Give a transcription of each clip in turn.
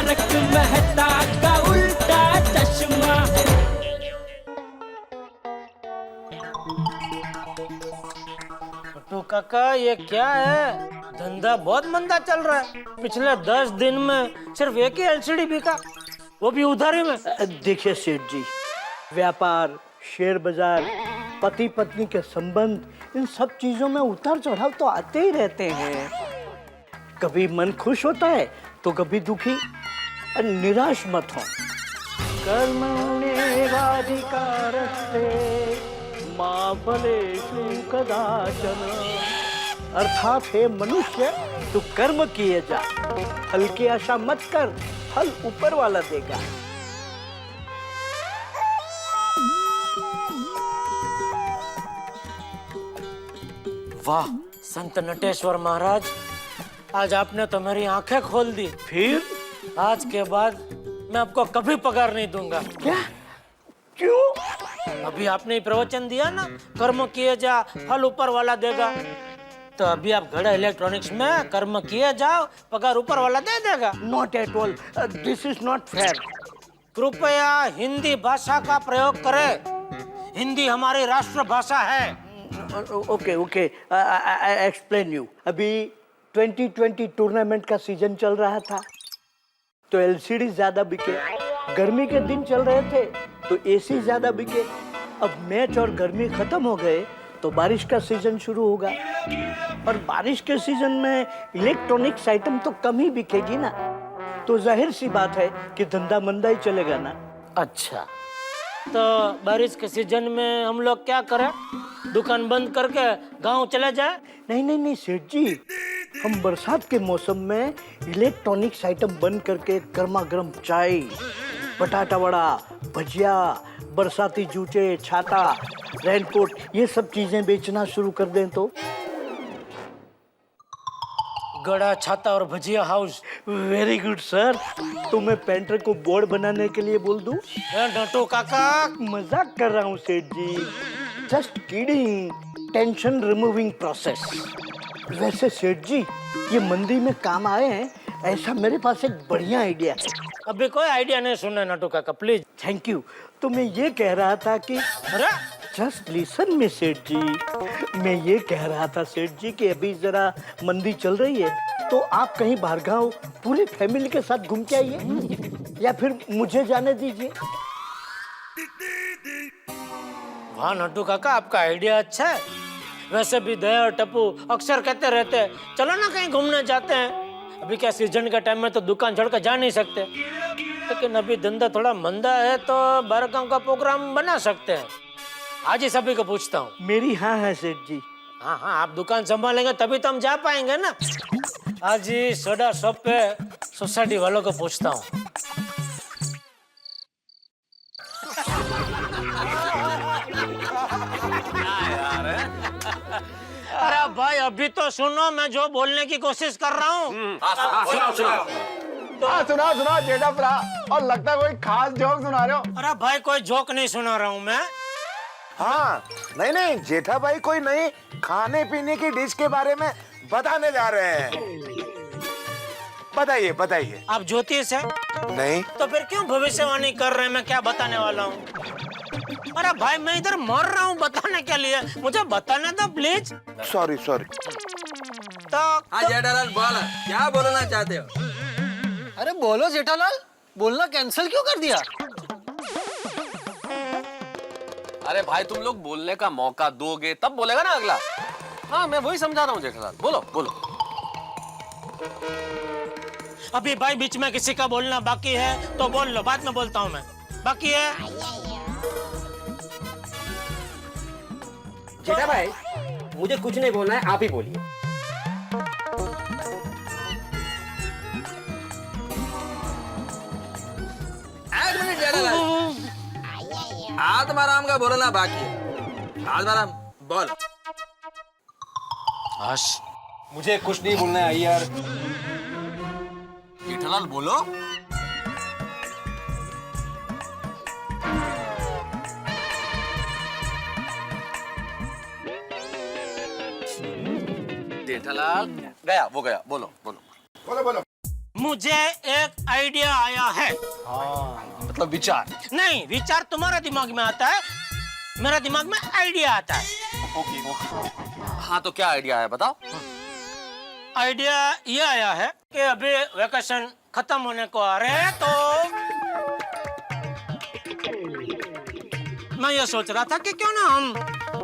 तारक मेहता का उल्टा चश्मा। तो काका ये क्या है? धंधा बहुत मंदा चल रहा है। पिछले 10 दिन में सिर्फ एक ही एलसीडी बिका, वो भी उधारी में। देखिए सेठ जी, व्यापार, शेयर बाजार, पति पत्नी के संबंध, इन सब चीजों में उतार चढ़ाव तो आते ही रहते हैं। कभी मन खुश होता है तो कभी दुखी। निराश मत हो। कर्मण्येवाधिकारस्ते मा फलेषु कदाचन। अर्थात हे मनुष्य, तू कर्म किए जा, फल की आशा मत कर, फल ऊपर वाला देगा। वाह संत नटेश्वर महाराज, आज आपने तो मेरी आंखें खोल दी। फिर आज के बाद मैं आपको कभी पगार नहीं दूंगा। क्या? क्यों? अभी आपने ही प्रवचन दिया ना, कर्म किए जा फल ऊपर वाला देगा। तो अभी आप गड़ा इलेक्ट्रॉनिक्स में कर्म किए जाओ, पगार ऊपर वाला दे देगा। Not at all, this is not fair. कृपया हिंदी भाषा का प्रयोग करें। हिंदी हमारी राष्ट्र भाषा है। Okay okay, I explain you. अभी 2020 टूर्नामेंट का सीजन चल रहा था तो एलसीडी ज्यादा बिके। गर्मी के दिन चल रहे थे तो एसी ज्यादा बिके। अब मैच और गर्मी खत्म हो गए तो बारिश का सीजन शुरू होगा, और बारिश के सीजन में इलेक्ट्रॉनिक्स आइटम तो कम ही बिकेगी ना। तो जाहिर सी बात है कि धंधा मंदा ही चलेगा ना। अच्छा, तो बारिश के सीजन में हम लोग क्या करें? दुकान बंद करके गांव चले जाए? नहीं नहीं नहीं सेठ जी, हम बरसात के मौसम में इलेक्ट्रॉनिक्स आइटम बंद करके गर्मा गर्म चाय, बटाटा वड़ा, भजिया, बरसाती जूते, छाता, रेनकोट, ये सब चीजें बेचना शुरू कर दें तो। गड़ा, छाता और भजिया हाउस। Very good sir. तो मैं पेंटर को बोर्ड बनाने के लिए बोल दूं? नटू काका, मजाक कर रहा हूँ सेठ जी, just kidding. Tension removing process. वैसे सेठ जी, ये मंदी में काम आए हैं, ऐसा मेरे पास एक बढ़िया आइडिया है। अभी कोई आइडिया नहीं सुना नटू काका, प्लीज। Thank you. तो मैं ये कह रहा था कि अरे जस्ट लिसन मी सेठ जी, मैं ये कह रहा था सेठ जी कि अभी जरा मंदी चल रही है तो आप कहीं बाहर गाँव पूरी फैमिली के साथ घूम के आइए, या फिर मुझे जाने दीजिए। वाह नटू काका, आपका आइडिया अच्छा है। वैसे भी दया और टप्पू अक्सर कहते रहते हैं चलो ना कहीं घूमने जाते हैं। अभी क्या सीजन का टाइम में तो दुकान छोड़कर जा नहीं सकते, लेकिन अभी धंधा थोड़ा मंदा है तो बाहर गांव का प्रोग्राम बना सकते हैं। आज ही सभी को पूछता हूँ। मेरी हाँ है सेठ जी। हाँ हाँ, आप दुकान संभालेंगे तभी तो हम जा पाएंगे ना। आज ही सोडा शॉप पे सोसाइटी वालों को पूछता हूँ। अरे भाई अभी तो सुनो, मैं जो बोलने की कोशिश कर रहा हूँ। सुना जेठा भरा, और लगता है कोई खास जोक सुना रहे हो। अरे भाई कोई जोक नहीं सुना रहा हूँ मैं। हाँ, नहीं जेठा भाई कोई नई खाने पीने की डिश के बारे में बताने जा रहे हैं। बताइए बताइए। आप ज्योतिष है? नहीं। तो फिर क्यों भविष्यवाणी कर रहे हैं? मैं क्या बताने वाला हूँ? अरे भाई मैं इधर मर रहा हूँ बताने के लिए, मुझे बताने दो प्लीज। सॉरी। तो हाँ जेठालाल बोल, क्या बोलना चाहते हो? अरे बोलो जेठालाल, बोलना कैंसिल क्यों कर दिया? अरे भाई तुम लोग बोलने का मौका दोगे तब बोलेगा ना अगला। हाँ मैं वही समझा रहा हूँ जेठालाल, बोलो बोलो। अभी भाई बीच में किसी का बोलना बाकी है तो बोल लो, बाद में बोलता हूँ मैं। बाकी है? जेठा भाई, मुझे कुछ नहीं बोलना है, आप ही बोलिए। एक मिनट जेठालाल, आत्माराम का बोलना बाकी है। आत्माराम बोल। मुझे कुछ नहीं बोलना है यार। जेठालाल बोलो। जेठालाल गया, वो गया, बोलो बोलो। मुझे एक आइडिया आया है। मतलब विचार। नहीं, विचार तुम्हारे दिमाग में आता है, मेरा दिमाग में आइडिया आता है। हाँ तो क्या आइडिया है बताओ। आइडिया ये आया है कि अभी वेकेशन खत्म होने को आ रहे हैं, तो मैं ये सोच रहा था कि क्यों ना हम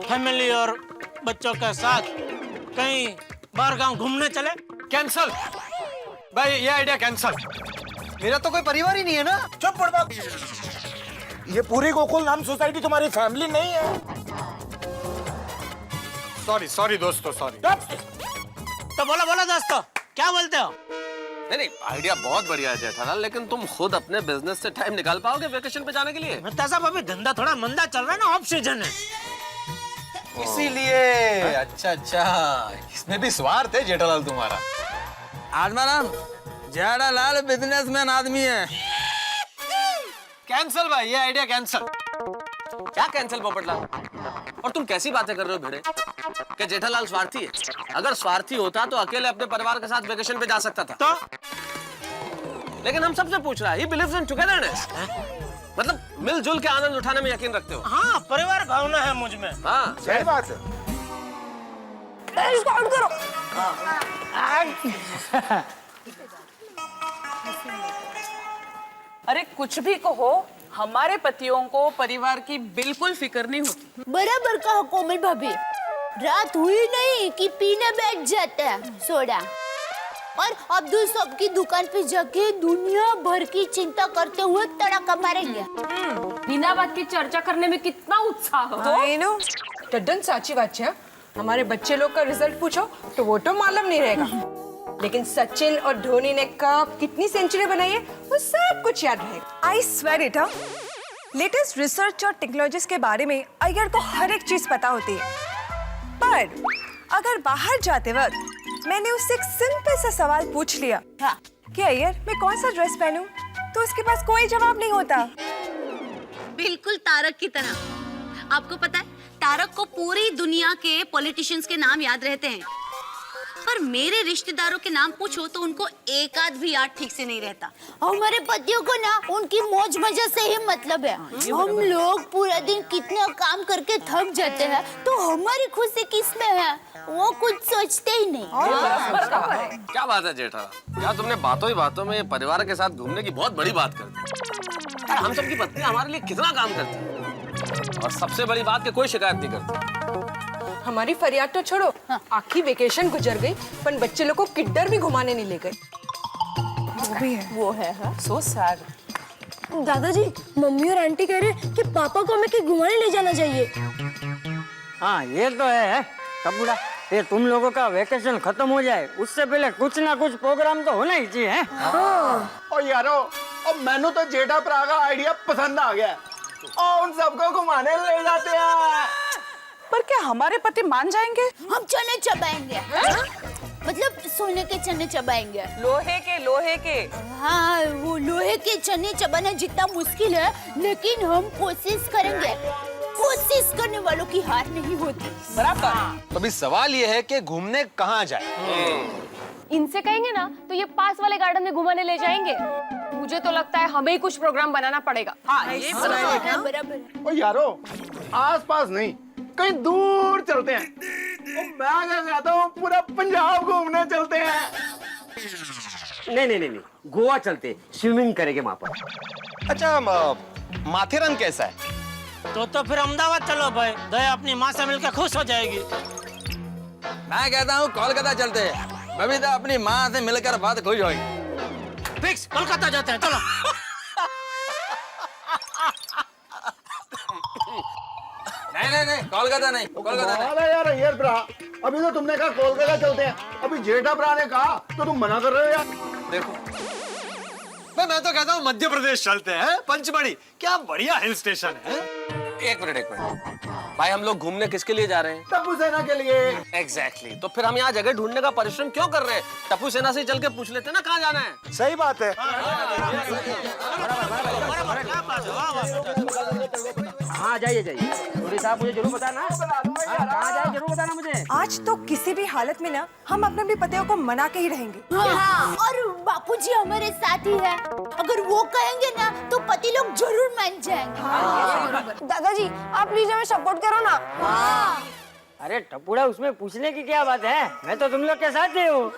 फैमिली और बच्चों के साथ कहीं बाहर गांव घूमने चले। कैंसल भाई, ये आइडिया कैंसल। मेरा तो कोई परिवार ही नहीं है ना। चुप बुड़बक। ये पूरी गोकुल नाम सोसाइटी तुम्हारी फैमिली नहीं है। सॉरी दोस्तों, सॉरी। तो बोलो बोलो दोस्तों, क्या बोलते हो? नहीं, आइडिया बहुत बढ़िया है जेठालाल, लेकिन तुम खुद अपने बिजनेस से टाइम निकाल पाओगे वेकेशन पे जाने के लिए? मैं साहब अभी धंधा थोड़ा मंदा चल रहा है ना, ऑफ सीजन है। इसीलिए। अच्छा, इसमें भी स्वार्थ है जेठालाल तुम्हारा। आत्माराम, जेठालाल बिजनेसमैन आदमी है। कैंसल भाई, ये आइडिया कैंसल। क्या कैंसिल पोपटलाल? और तुम कैसी बातें कर रहे हो भिड़े कि जेठालाल स्वार्थी है? अगर स्वार्थी होता तो अकेले अपने परिवार के साथ वेकेशन पे जा सकता था। तो लेकिन हम सबसे पूछ रहा है, he believes in togetherness। मतलब मिलजुल के आनंद उठाने में यकीन रखते हो। हाँ, परिवार भावना है मुझ में। हाँ सही बात है। अरे कुछ भी कहो, हमारे पतियों को परिवार की बिल्कुल फिक्र नहीं होती। बराबर कहा कोमल भाभी, रात हुई नहीं कि पीने बैठ जाते हैं सोडा, और अब्दुल सब की दुकान पे जाके दुनिया भर की चिंता करते हुए तड़का मारेंगे। बिना बात की चर्चा करने में कितना उत्साह हो। टड्डन साची बात है। हमारे बच्चे लोग का रिजल्ट पूछो तो वो तो मालूम नहीं रहेगा, लेकिन सचिन और धोनी ने कब कितनी सेंचुरी बनाई है वो सब कुछ याद रहेगा। I swear it, latest research और टेक्नोलॉजीज के बारे में अय्यर को हर एक चीज पता होती है, पर अगर बाहर जाते वक्त मैंने उससे एक सिंपल सा सवाल पूछ लिया कि अय्यर मैं कौन सा ड्रेस पहनूं, तो उसके पास कोई जवाब नहीं होता। बिल्कुल तारक की तरह। आपको पता है, तारक को पूरी दुनिया के पॉलिटिशियंस के नाम याद रहते हैं, पर मेरे रिश्तेदारों के नाम पूछो तो उनको एक आध भी याद ठीक से नहीं रहता। हमारे पतियों को ना उनकी मौज मजा से ही मतलब है। हम लोग पूरा दिन कितना काम करके थक जाते हैं, तो हमारी खुशी किसमें है वो कुछ सोचते ही नहीं। क्या बात है जेठालाल, यार तुमने बातों ही बातों में परिवार के साथ घूमने की बहुत बड़ी बात कर दी। यार हम सबकी पत्नी हमारे लिए कितना काम करती है, और सबसे बड़ी बात कि कोई शिकायत नहीं करती। हमारी फरियाद तो छोड़ो, आखिरी वेकेशन गुजर गई पर बच्चे लोग को किड्डर भी घुमाने नहीं ले गए। वो है सो सैड। दादाजी, मम्मी और आंटी कह रहे कि पापा को हमें कहीं घुमाने ले जाना चाहिए। हाँ ये तो है कबूड़ा, ये तुम लोगों का वेकेशन खत्म हो जाए उससे पहले कुछ ना कुछ प्रोग्राम तो होना ही चाहिए। और यारो, अब मैंने तो जेठा प्रा का आइडिया पसंद आ गया और उन सबको घुमाने ले जाते हैं। पर क्या हमारे पति मान जाएंगे? हम चने चबाएंगे। मतलब सोने के चने चबाएंगे। लोहे के। हाँ, वो लोहे के चने चबाना जितना मुश्किल है, लेकिन हम कोशिश करेंगे। कोशिश करने वालों की हार नहीं होती। बराबर। तो अभी सवाल ये है कि घूमने कहाँ जाए? इनसे कहेंगे ना तो ये पास वाले गार्डन में घुमाने ले जाएंगे। मुझे तो लगता है हमें ही कुछ प्रोग्राम बनाना पड़ेगा। हाँ, ये बराबर। ओ यारो, आस पास नहीं कहीं दूर चलते हैं। मैं कहता हूँ पूरा पंजाब घूमने चलते हैं। नहीं, गोवा चलते, स्विमिंग करेंगे वहाँ पर। अच्छा, माथेरन कैसा है? तो फिर अहमदाबाद चलो भाई, दया अपनी माँ से मिलकर खुश हो जाएगी। मैं कहता हूँ कोलकाता चलते हैं, बबीता अपनी माँ से मिलकर बात खुश होगी। फिक्स, कोलकाता जाते हैं, चलो। नहीं, कोलकाता नहीं। यार अय्यर ब्रा, अभी तो तुमने कहा कोलकाता चलते हैं, अभी जेठा ब्रा ने कहा तो तुम मना कर रहे हो यार। देखो मैं तो कहता हूँ मध्य प्रदेश चलते हैं, पंचमढ़ी क्या बढ़िया हिल स्टेशन है। एक मिनट भाई, हम लोग घूमने किसके लिए जा रहे हैं? टप्पू सेना के लिए। एग्जैक्टली। तो फिर हम यहाँ जगह ढूंढने का परिश्रम क्यों कर रहे हैं? टप्पू सेना से चल के पूछ लेते ना कहाँ जाना है। सही बात है। हाँ जाइए जाइए, चौधरी साहब मुझे जरूर बताना, कहाँ जाए जरूर बताना मुझे। आज तो किसी भी हालत में ना हम अपने भी पतियों को मना के ही रहेंगे। हाँ, और बापूजी हमारे साथ ही है, अगर वो कहेंगे ना तो पति लोग जरूर मान जाएंगे। दादाजी आप प्लीज हमें सपोर्ट करो ना। अरे टपुड़ा, उसमें पूछने की क्या बात है, मैं तो तुम लोग के साथ ही हूँ।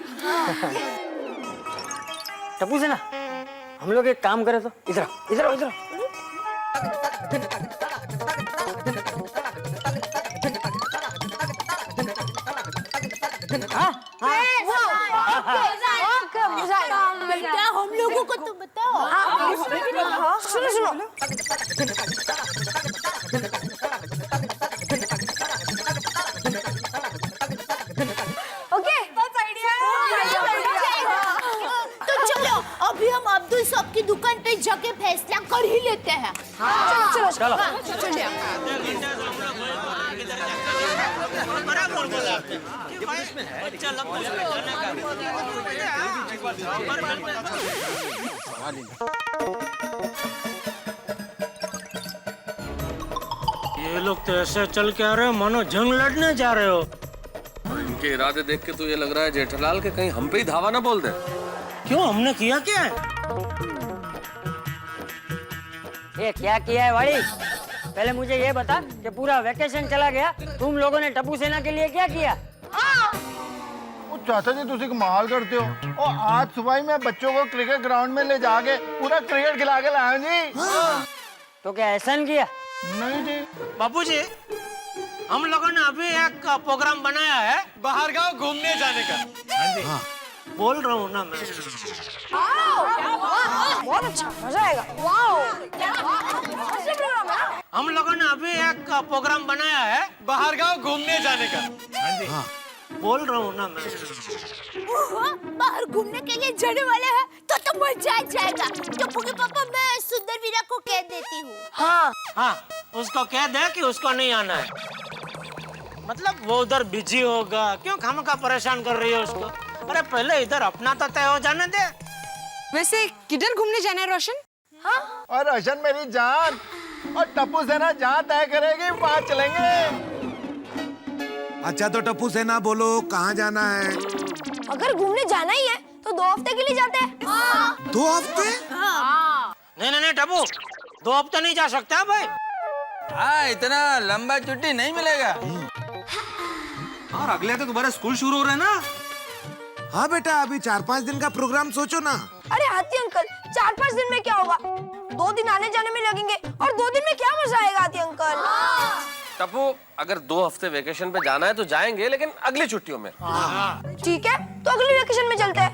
टप्पू से ना हम लोग एक काम करें तो, इधर इधर इधर। बेटा हम लोगों को तो बताओ। सुनो सुनो, ओके बस आइडिया। तो चलो अभी हम अब्दुल साहब की दुकान पे जाके फैसला कर ही लेते हैं। चलो चलो ये लोग तो ऐसे चल के आ रहे हो मानो जंग लड़ने जा रहे हो। इनके इरादे देख के तो ये लग रहा है जेठालाल के कहीं हम पे ही धावा ना बोल दे। क्यों, हमने किया क्या है? ये क्या किया है वाड़ी? पहले मुझे ये बता कि पूरा वैकेशन चला गया, तुम लोगों ने टप्पू सेना के लिए क्या किया? चाचा जी तुसी कमाल करते हो। और आज सुबह ही मैं बच्चों को क्रिकेट ग्राउंड में ले जाके पूरा क्रिकेट खिला के लाया जी। तो क्या एहसान किया? नहीं जी। बापूजी, हम लोगों ने अभी एक प्रोग्राम बनाया है बाहर गांव घूमने जाने का। हाँ, बोल रहा हूँ ना मैं। बहुत अच्छा, मजा आएगा। हम लोगों ने अभी एक प्रोग्राम बनाया है बाहर गांव घूमने जाने का। हाँ, बोल रहा हूँ ना मैं। बाहर घूमने के लिए जाने वाले हैं तो मजा आ जाएगा। टप्पू के पापा मैं सुंदर वीरा को कह देती हूँ। हाँ हाँ, उसको कह दे कि उसको नहीं आना है। मतलब वो उधर बिजी होगा, क्यों खामखा परेशान कर रही है उसको? अरे पहले इधर अपना तो तय हो जाने दे। वैसे किधर घूमने जाना है रोशन? हाँ? और रोशन मेरी जान, और टप्पू सेना जहाँ तय करेगी वहाँ चलेंगे। अच्छा तो टप्पू सेना बोलो कहाँ जाना है? अगर घूमने जाना ही है तो 2 हफ्ते के लिए जाते हैं। 2 हफ्ते? नहीं नहीं नहीं टप्पू, 2 हफ्ते नहीं जा सकता भाई। हाँ, इतना लंबा छुट्टी नहीं मिलेगा। और अगले तो तुम्हारे स्कूल शुरू हो रहे हैं ना। हाँ बेटा, अभी 4-5 दिन का प्रोग्राम सोचो ना। अरे हाथी अंकल, 4-5 दिन में क्या होगा? 2 दिन आने जाने में लगेंगे और 2 दिन में क्या मजा आएगा हाथी अंकल? टप्पू, अगर 2 हफ्ते वेकेशन पे जाना है तो जाएंगे, लेकिन अगली छुट्टियों में। ठीक है, तो अगले वेकेशन में चलते हैं।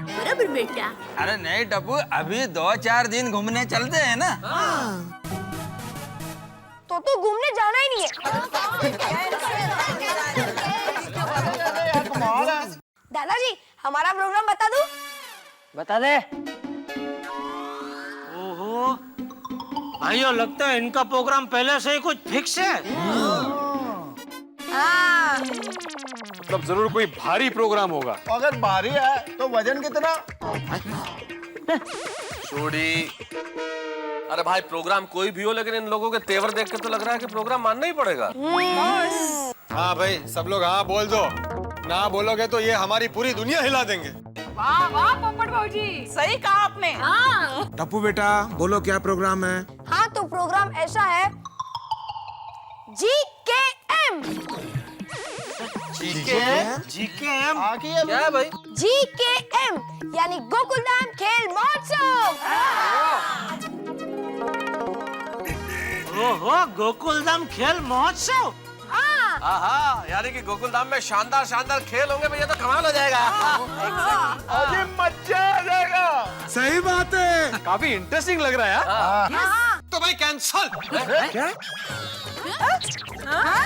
बराबर बेटा। अरे नहीं टप्पू, अभी 2-4 दिन घूमने चलते हैं ना। तो घूमने जाना ही नहीं है। दादाजी हमारा प्रोग्राम बता दूं? बता दे। ओहो भाइयों, लगता है इनका प्रोग्राम पहले से ही कुछ फिक्स है। मतलब जरूर कोई भारी प्रोग्राम होगा। अगर भारी है तो वजन कितना? छोड़ी। अरे भाई, प्रोग्राम कोई भी हो, लेकिन इन लोगों के तेवर देख के तो लग रहा है कि प्रोग्राम मानना ही पड़ेगा। हाँ भाई, सब लोग हाँ बोल दो। ना बोलोगे तो ये हमारी पूरी दुनिया हिला देंगे। वाह वाह पोपट भाऊजी, सही कहा आपने। टप्पू बेटा बोलो क्या प्रोग्राम है? हाँ तो प्रोग्राम ऐसा है, GKM। GKM क्या है भाई? GKM यानी गोकुलधाम खेल महोत्सव। ओहो, गोकुलधाम खेल महोत्सव। हाँ, यानी कि गोकुलधाम में शानदार शानदार खेल होंगे भैया, तो कमाल हो जाएगा। अभी मजा आ जाएगा। सही बात है। काफी इंटरेस्टिंग लग रहा है। तो भाई कैंसल। क्या?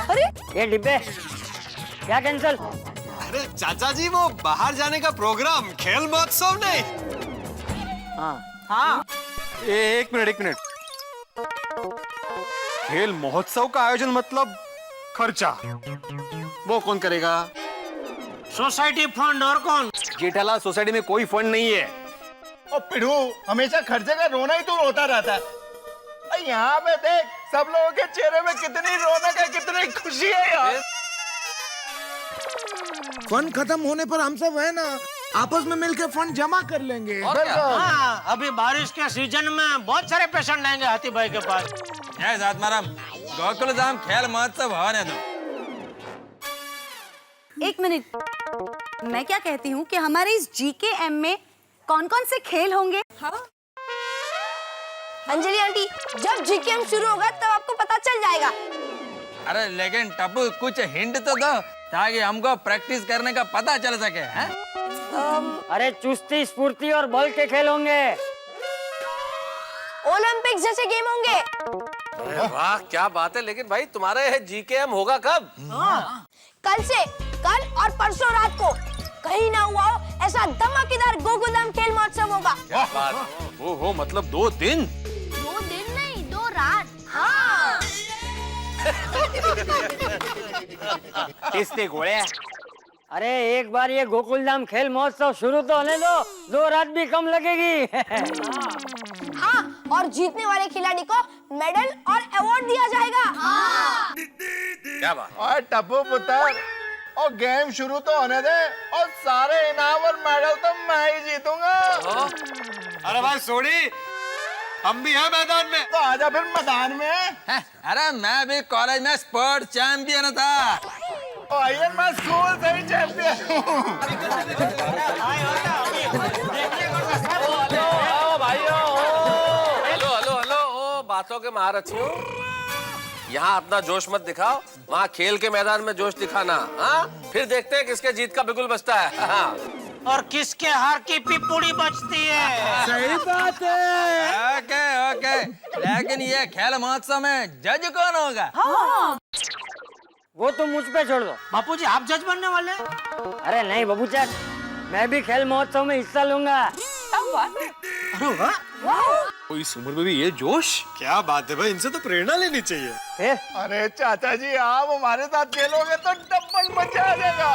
अरे ये डिब्बे क्या कैंसल? अरे चाचा जी, वो बाहर जाने का प्रोग्राम खेल महोत्सव नहीं। हाँ हाँ, एक मिनट। खेल महोत्सव का आयोजन मतलब खर्चा, वो कौन करेगा? सोसाइटी फंड और कौन? जेठालाल सोसाइटी में कोई फंड नहीं है। और पिढ़ू हमेशा खर्चे का रोना ही तो होता रहता है। यहाँ पे देख सब लोगों के चेहरे में कितनी रौनक है, कितनी खुशी है यार। फंड खत्म होने पर हम सब है ना आपस में मिलकर फंड जमा कर लेंगे। हाँ, अभी बारिश के सीजन में बहुत सारे पेशेंट आएंगे हाथी भाई के पास। आत्माराम, गोकुलधाम खेल महोत्सव होने दो। एक मिनट, मैं क्या कहती हूँ कि हमारे इस जीकेएम में कौन कौन से खेल होंगे? हाँ अंजलि आंटी, जब जीकेएम शुरू होगा तब आपको पता चल जाएगा। अरे लेकिन टप्पू कुछ हिंट तो दो ताकि हमको प्रैक्टिस करने का पता चल सके। हैं? अरे चुस्ती स्फूर्ति और बल के खेल होंगे। ओलंपिक्स जैसे गेम होंगे। अरे वाह क्या बात है। लेकिन भाई तुम्हारे जीकेएम होगा कब? कल से, कल और परसों रात को। कहीं ना हुआ हो ऐसा धमाकेदार गोकुलधाम खेल महोत्सव होगा। क्या बात? हो मतलब 2 दिन? 2 दिन नहीं, 2 रात। हाँ। किसने गोले? अरे एक बार ये गोकुलधाम खेल महोत्सव शुरू तो होने दो, 2 रात भी कम लगेगी। हाँ, और जीतने वाले खिलाड़ी को मेडल और अवार्ड दिया जाएगा। हाँ। क्या बात? और टप्पू पुत्र, और गेम शुरू तो होने दे और सारे इनाम और मेडल तो मैं ही जीतूंगा। अरे भाई सोनी, हम भी हैं मैदान में। तो आजा फिर मैदान में। अरे मैं भी कॉलेज में स्पोर्ट चैंपियन था। और मैं स्कूल से ही चैंपियन हूँ। हेलो, बातों के महारथी हो। यहाँ अपना जोश मत दिखाओ, वहाँ खेल के मैदान में जोश दिखाना। हाँ, फिर देखते हैं किसके जीत का बिगुल बजता है। हाँ। और किसके हार की पिपुड़ी बजती है। सही बात है। ओके, लेकिन ये खेल महोत्सव में जज कौन होगा? वो तो मुझ पे छोड़ दो। बापूजी आप जज बनने वाले? अरे नहीं बाबूचक, मैं भी खेल महोत्सव में हिस्सा लूंगा। इस उम्र में भी ये जोश, क्या बात है भाई, इनसे तो प्रेरणा लेनी चाहिए। अरे चाचा जी आप हमारे साथ खेलोगे तो डबल मजा आ जाएगा।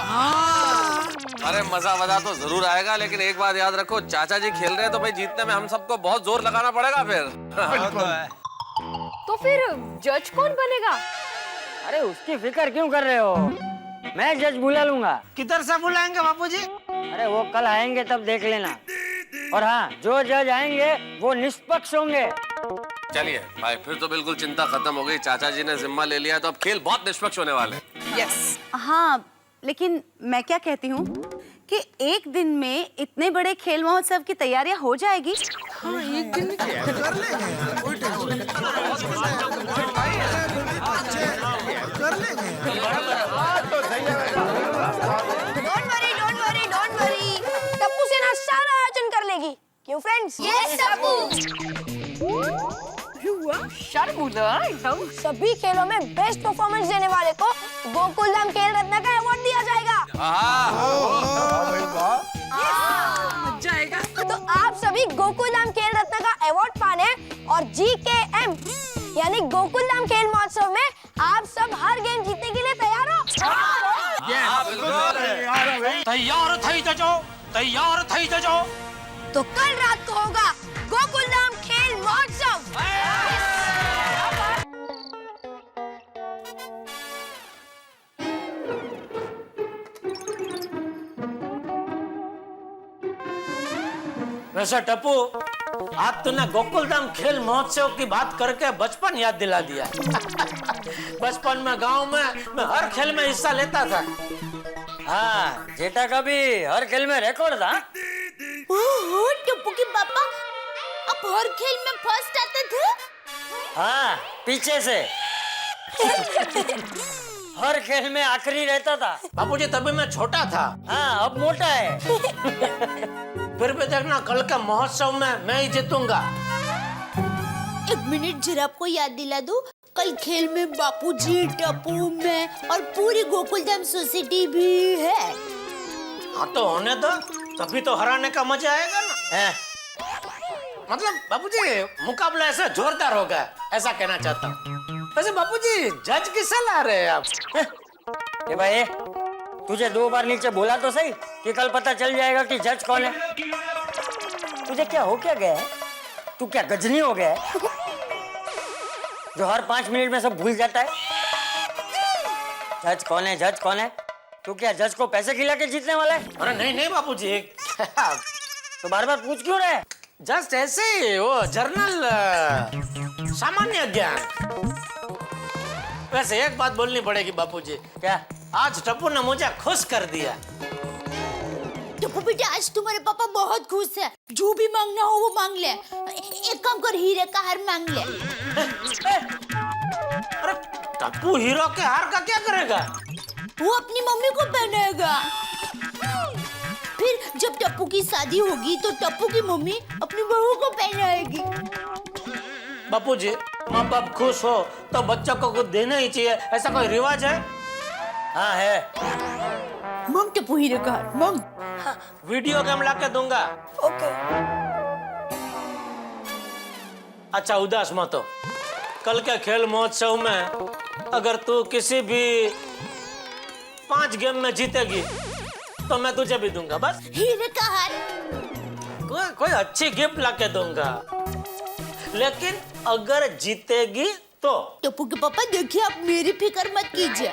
अरे मजा तो जरूर आएगा, लेकिन एक बात याद रखो, चाचा जी खेल रहे हैं तो भाई जीतने में हम सबको बहुत जोर लगाना पड़ेगा फिर। तो फिर जज कौन बनेगा? अरे उसकी फिक्र क्यों कर रहे हो, मैं जज बुला लूंगा। किधर से बुलाएंगे बापूजी? अरे वो कल आएंगे तब देख लेना। और हाँ, जो जज आएंगे वो निष्पक्ष होंगे। चलिए भाई, फिर तो बिल्कुल चिंता खत्म हो गई। चाचा जी ने जिम्मा ले लिया तो अब खेल बहुत निष्पक्ष होने वाले। यस। हाँ, लेकिन मैं क्या कहती हूँ कि एक दिन में इतने बड़े खेल महोत्सव की तैयारियां हो जाएगी। हाँ, एक दिन में कर लेंगे, कर लेंगे। डोंट वरी, टप्पू सेना सारा आयोजन कर लेगी। क्यों फ्रेंड्स? यस टप्पू। शर्मुला एकदम। सभी खेलों में बेस्ट परफॉर्मेंस देने वाले को गोकुलधाम खेल रत्न का अवार्ड दिया जाएगा। मजा आएगा। तो आप सभी गोकुलधाम खेल रत्न का अवार्ड पाने और जीकेएम यानी गोकुलधाम खेल महोत्सव में आप सब हर गेम जीतने के लिए तैयार हो? तैयार थई जजो। तो कल रात को होगा गोकुलधाम खेल महोत्सव। वैसे टप्पू, आप तूने गोकुलधाम खेल महोत्सव की बात करके बचपन याद दिला दिया। बचपन में गांव में मैं हर खेल में हिस्सा लेता था। हाँ, जेठा का भी हर खेल में रिकॉर्ड था। ओहो, टप्पू के पापा, आप हर खेल में फर्स्ट आते थे? हाँ, पीछे से। हर खेल में आखिरी रहता था। बापूजी तभी मैं छोटा था। हाँ, अब मोटा है। फिर भी देखना, कल का महोत्सव में मैं ही जीतूंगा। एक मिनट, जरा आपको याद दिला दूं, कल खेल में बापूजी, टप्पू, मैं और पूरी गोकुलधाम सोसाइटी भी है। हाँ तो होने दो, तभी तो हराने का मजा आएगा ना। मतलब बापूजी मुकाबला ऐसा जोरदार होगा, ऐसा कहना चाहता हूँ। वैसे बापूजी जज किसे ला रहे हैं आप? ए भाई, तुझे 2 बार नीचे बोला तो सही कि कल पता चल जाएगा कि जज कौन है। तुझे क्या हो क्या गया है? तू क्या गजनी हो गया है जो हर 5 मिनट में सब भूल जाता है? जज कौन है, जज कौन है? तू क्या जज को पैसे खिला के जीतने वाला है? अरे नहीं नहीं बापूजी, तो बार बार पूछ क्यों रहे? जस्ट ऐसे ही, वो जर्नल सामान्य ज्ञान। वैसे एक बात बोलनी पड़ेगी बापूजी। क्या? आज टप्पू ने मुझे खुश कर दिया। टप्पू बेटा, आज तुम्हारे पापा बहुत खुश है। जो भी मांगना हो वो मांग ले। एक काम कर, हीरे का हार मांग ले। अरे टप्पू हीरो के हार का क्या करेगा? वो अपनी मम्मी को पहनाएगा। फिर जब टप्पू की शादी होगी तो टप्पू की मम्मी अपनी बहू को पहनाएगी। बापूजी, माँ बाप खुश हो तो बच्चों को कुछ देना ही चाहिए, ऐसा कोई रिवाज है? हाँ है। मांग टप्पू हीरे का हार, मांग। वीडियो गेम लाके दूंगा। ओके। अच्छा उदास मत हो, कल के खेल महोत्सव में अगर तू किसी भी 5 गेम में जीतेगी तो मैं तुझे भी दूंगा। बस हीरे का हार। कोई अच्छी गिफ्ट लाके दूंगा, लेकिन अगर जीतेगी तो। टप्पू के पापा देखिए, आप मेरी फिक्र मत कीजिए।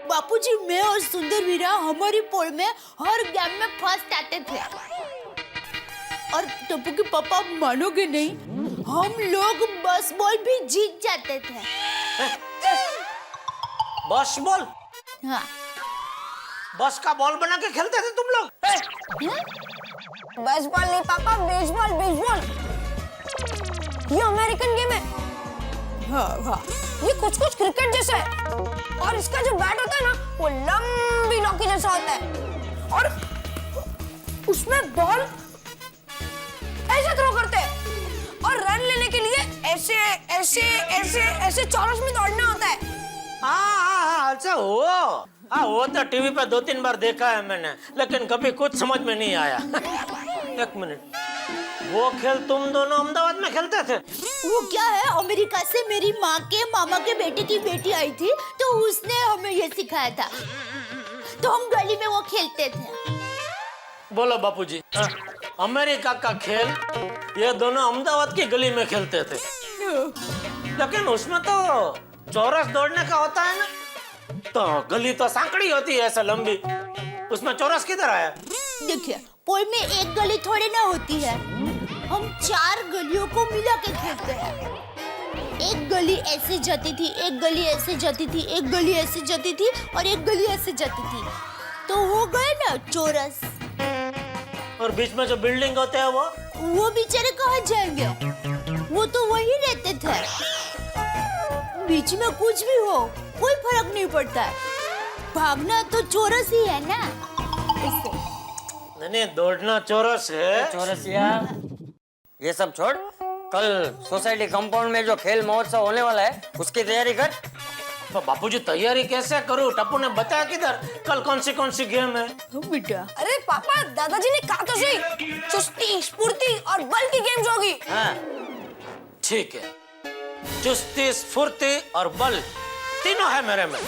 बापूजी, मैं और सुंदर वीरा हमारी पोल में हर गेम में फर्स्ट आते थे। और टप्पू के पापा मानोगे नहीं, हम लोग बस बॉल भी जीत जाते थे। बस बॉल? हाँ। बस का बॉल बना के खेलते थे तुम लोग? बस बॉल नहीं पापा, बेसबॉल, बेसबॉल। ये अमेरिकन गेम है। हाँ हाँ। ये कुछ क्रिकेट जैसा है और इसका जो बैट होता है ना, वो लंबी लौकी जैसा होता है और उसमें बॉल ऐसे थ्रो करते हैं और रन लेने के लिए ऐसे ऐसे ऐसे ऐसे चौरस में दौड़ना होता है। हाँ, अच्छा वो तो टीवी पे 2-3 बार देखा है मैंने, लेकिन कभी कुछ समझ में नहीं आया। एक मिनट, वो खेल तुम दोनों अहमदाबाद में खेलते थे? वो क्या है, अमेरिका से मेरी माँ के मामा के बेटे की बेटी आई थी तो उसने हमें ये सिखाया था, तो हम गली में वो खेलते थे। बोलो बापूजी, अमेरिका का खेल ये दोनों अहमदाबाद की गली में खेलते थे, लेकिन उसमें तो चौरस दौड़ने का होता है ना, तो गली तो सांकड़ी होती है ऐसा लंबी, उसमें चौरस किधर आया? देखिए, पोल में एक गली थोड़ी ना होती है, हम 4 गलियों को मिला के खेलते हैं। एक गली ऐसे जाती थी, एक गली ऐसे जाती थी, एक गली ऐसे जाती थी और एक गली ऐसे जाती थी, तो हो गए ना चौरस। और बीच में जो बिल्डिंग होते हैं वो बेचारे कहाँ जाएंगे, वो तो वही रहते थे। बीच में कुछ भी हो कोई फर्क नहीं पड़ता है, भागना तो चौरस ही है ना। नहीं, दौड़ना चौरस है। चौरसिया, ये सब छोड़, कल सोसाइटी कंपाउंड में जो खेल महोत्सव होने वाला है उसकी तैयारी कर। तो बापूजी तैयारी कैसे करूं? टप्पू ने बताया किधर कल कौन सी गेम है? बेटा, अरे पापा, दादाजी ने कहा तो सही, चुस्ती, स्फूर्ति और बल की गेम्स होगी। हाँ। ठीक है, चुस्ती, स्फूर्ति और बल तीनों है मेरे में।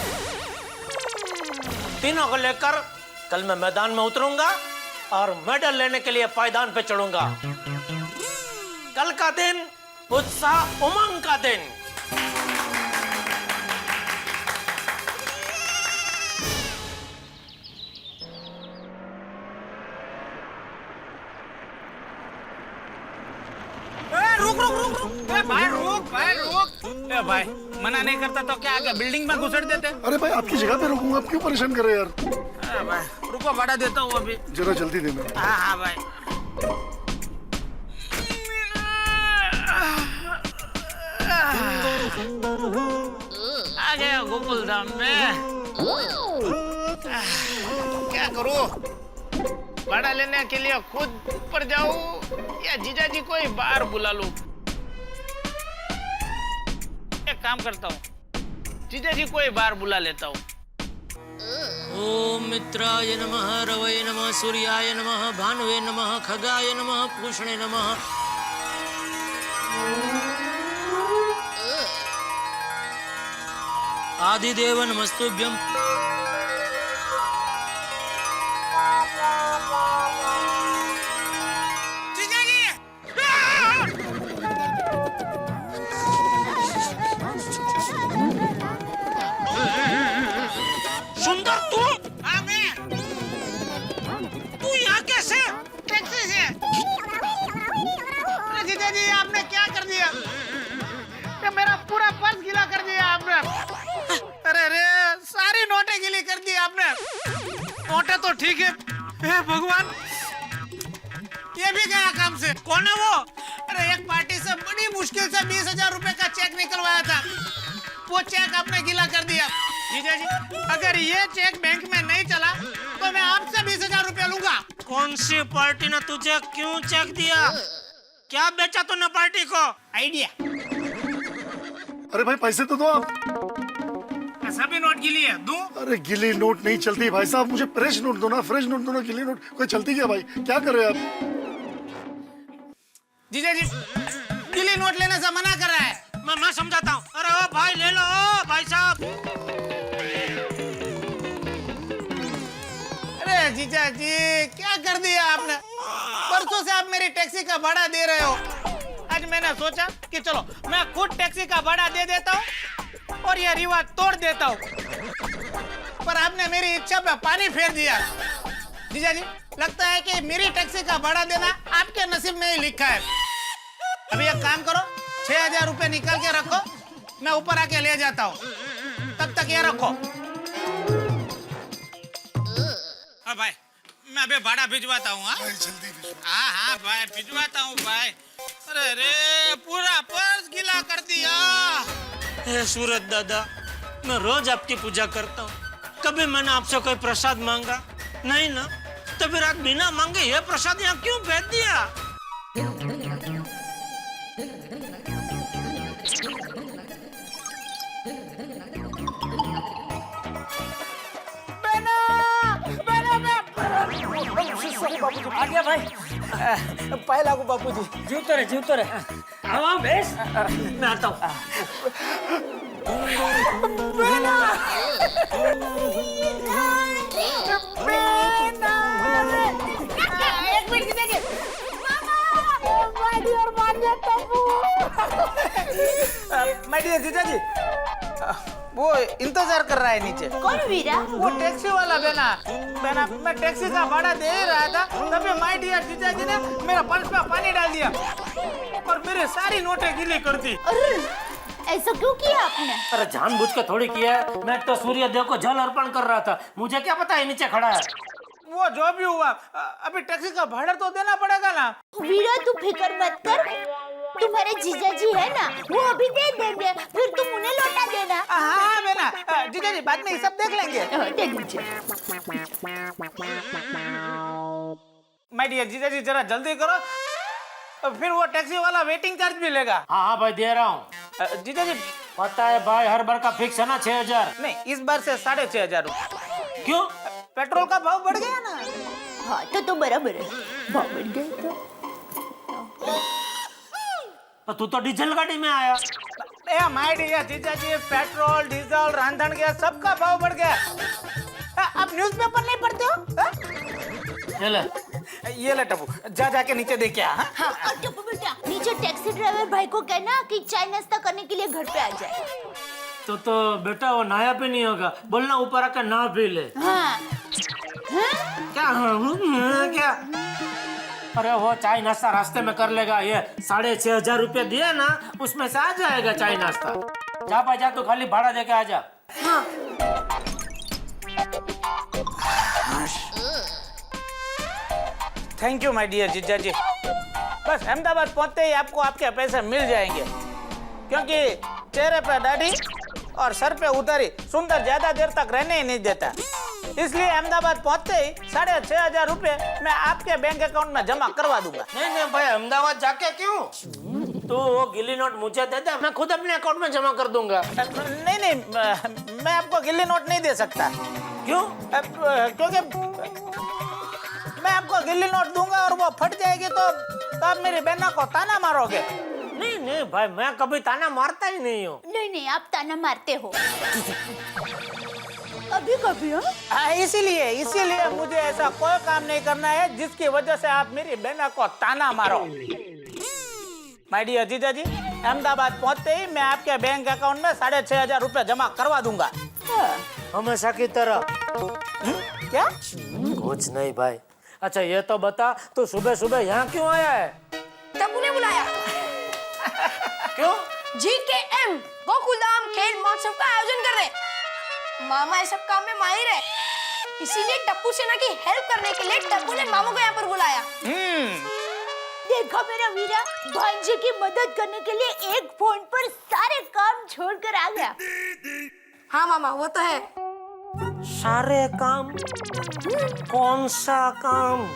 तीनों को लेकर कल मैं मैदान में उतरूंगा और मेडल लेने के लिए पायदान पे चढ़ूंगा। कल का दिन उत्साह उमंग का दिन। भाई मना नहीं करता तो क्या आगे बिल्डिंग में घुसड़ देते? अरे भाई आपकी जगह पे रुकूंगा, आप क्यों परेशान कर रहे हैं यार? अरे भाई रुको, बढ़ा देता हूँ अभी। जरा जल्दी देना। हाँ हाँ भाई। आ गया गोकुल धाम में। क्या करूँ, भाड़ा लेने के लिए खुद ऊपर जाऊँ या जीजा जी को ही बाहर बुला लूं? एक काम करता हूँ, जीजा जी को ही बाहर बुला लेता हूँ। ओम मित्राय नमः, रवये नमः, सूर्याय नमः, भानुवे नमः, खगाय नमः, पूषणे नमः। आदिदेव नमस्तुभ्यम। सुंदर तू? हाँ मैं। तू यहाँ कैसे? टैक्सी से। अरे जीजा जी आपने क्या कर दिया? कि मेरा पूरा पर्स गीला कर दिया आपने। अरे रे सारी नोटें गीली कर दी आपने। नोटें तो ठीक है। हे भगवान ये भी गया काम से। कौन है वो? अरे एक पार्टी से बड़ी मुश्किल से 20,000 रुपए का चेक निकलवाया था, वो चेक आपने गीला कर दिया। जीजा जी अगर ये चेक बैंक में नहीं चला तो मैं आपसे 20,000 रुपए लूंगा। कौन सी पार्टी ने तुझे क्यों चेक दिया? क्या बेचा तूने पार्टी को? आइडिया। अरे भाई पैसे तो दो आप। सभी नोट गीली है, दूं? अरे गिली नोट नहीं चलती भाई साहब, मुझे फ्रेश नोट दो ना, फ्रेश नोट दो ना, गिली नोट कोई चलती क्या भाई? क्या कर रहे हो आप? जीजा जी गीली नोट लेने से मना कर रहा है। मैं समझाता हूँ। अरे ओ भाई ले लो भाई साहब। अरे जीजा जी क्या कर दिया आपने? परसों से आप मेरी टैक्सी का भाड़ा दे रहे हो। आज मैंने सोचा कि चलो मैं खुद टैक्सी का भाड़ा दे देता हूँ और ये रिवाज तोड़ देता हूँ, पर आपने मेरी इच्छा पे पानी फेर दिया। जीजा जी लगता है कि मेरी टैक्सी का भाड़ा देना आपके नसीब में ही लिखा है। अभी एक काम करो, 6,000 रुपए निकाल के रखो, मैं ऊपर आके ले जाता हूँ, तब तक ये रखो। हाँ भाई मैं अभी भाड़ा भिजवाता हूँ। हाँ भाई भिजवाता हूँ भाई। अरे रे पूरा पर्स गीला कर दिया। हे सूरत दादा, मैं रोज आपकी पूजा करता हूँ, कभी मैंने आपसे कोई प्रसाद मांगा नहीं ना, तो फिर आज बिना मांगे ये प्रसाद यहाँ क्यों भेज दिया? आ गया भाई। पहला को बापूजी। जीवतो रहे। हाँ बेस। मैं आता हूँ। एक मिनट देखिए। माय डियर जीजा जी वो इंतजार कर रहा है नीचे। कौन वीरा? वो टैक्सी वाला बेना मैं टैक्सी का भाड़ा दे ही रहा था, तभी माय डियर जीजा जी ने मेरा पर्स में पानी डाल दिया और मेरी सारी नोटें गीली कर दी। अरे ऐसा क्यों किया आपने? अरे जानबूझ के थोड़ी किया है, मैं तो सूर्य देव को जल अर्पण कर रहा था, मुझे क्या पता है नीचे खड़ा है। वो जो भी हुआ अभी टैक्सी का भाड़ा तो देना पड़ेगा ना। वीरा तू फिक्र मत कर, तुम्हारे जीजा जी है ना, वो अभी दे देंगे, फिर तुम उन्हें लौटा देना। हाँ बेना जीजा जी बाद में ये सब देख लेंगे। देख लीजिए। माय डियर जीजा जी जरा जल्दी करो, फिर वो टैक्सी वाला वेटिंग चार्ज भी लेगा। हाँ भाई दे रहा हूँ। जीजा जी पता है भाई हर बार का फिक्स है ना 6,000। नहीं इस बार से 6,500 रुपए। क्यों? पेट्रोल का भाव बढ़ गया ना। हाँ तो बराबर है, भाव बढ़ गया तो तू तो डीजल गाड़ी में आया। माय डियर जीजा जी पेट्रोल डीजल रांधन गैस सबका भाव बढ़ गया। आप न्यूज़पेपर नहीं पढ़ते हो? ये ले टप्पू जाके नीचे देख क्या। हाँ और टप्पू बेटा नीचे टैक्सी ड्राइवर भाई को कहना कि चाय नाश्ता करने के लिए घर पे आ जाए। तो बेटा वो नया पे नहीं होगा, बोलना ऊपर आकर ना पी ले। हाँ। क्या? अरे वो चाय नाश्ता रास्ते में कर लेगा, ये 6,500 रुपए दिए ना उसमें से आ जाएगा चाय नाश्ता। जा भाई जा, तू खाली भाड़ा देके आ जा। हाँ। थैंक यू माय डियर जीजा जी। बस अहमदाबाद पहुंचते ही आपको आपके पैसे मिल जाएंगे, क्योंकि चेहरे पे दाढ़ी और सर पे उतारी सुंदर ज्यादा देर तक रहने ही नहीं देता। इसलिए अहमदाबाद पहुंचते ही 6,500 रुपए मैं आपके बैंक अकाउंट में जमा करवा दूंगा। नहीं भाई अहमदाबाद जाके क्यों? तो वो गिल्ली नोट मुझे दे दे, मैं खुद अपने अकाउंट में जमा कर दूंगा। नहीं मैं आपको गिल्ली नोट नहीं दे सकता। क्यों? क्योंकि मैं आपको गिल्ली नोट दूंगा और वो फट जाएगी तो आप मेरी बहना को ताना मारोगे। नहीं नहीं भाई, मैं कभी ताना मारता ही नहीं हूँ। नहीं नहीं, आप ताना मारते हो। अभी कभी? इसीलिए इसीलिए मुझे ऐसा कोई काम नहीं करना है जिसकी वजह से आप मेरी बहना को ताना मारो। माय डियर जीजा जी, अहमदाबाद पहुंचते ही मैं आपके बैंक अकाउंट में 6,500 रुपए जमा करवा दूंगा। हमेशा की तरह। क्या? कुछ नहीं भाई। अच्छा ये तो बता, तू सुबह सुबह यहाँ क्यों आया है? टप्पू ने बुलाया। क्यों? GKM गोकुलधाम खेल महोत्सव का आयोजन कर रहे। मामा इस सब काम में माहिर है, इसीलिए टप्पू सेना की हेल्प करने के लिए टप्पू ने मामू को यहाँ पर बुलाया। देखो मेरा वीरा, भांजे की मदद करने के लिए एक फोन पर सारे काम छोड़कर आ गया। हाँ मामा, वो तो है। सारे काम? कौन सा काम?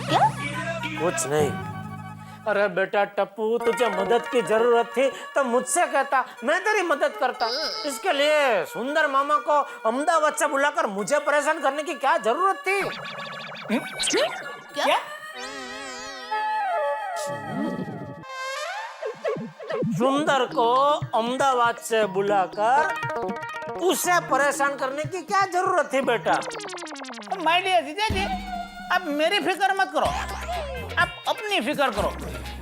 क्या? कुछ नहीं। अरे बेटा टप्पू, तुझे मदद की जरूरत थी तो मुझसे कहता, मैं तेरी मदद करता। इसके लिए सुंदर मामा को अहमदाबाद से बुलाकर मुझे परेशान करने की क्या जरूरत थी? क्या? सुंदर को अहमदाबाद से बुलाकर उसे परेशान करने की क्या जरूरत थी बेटा? माय डियर जीजा जी, आप मेरी फिक्र मत करो, आप अपनी फिक्र करो।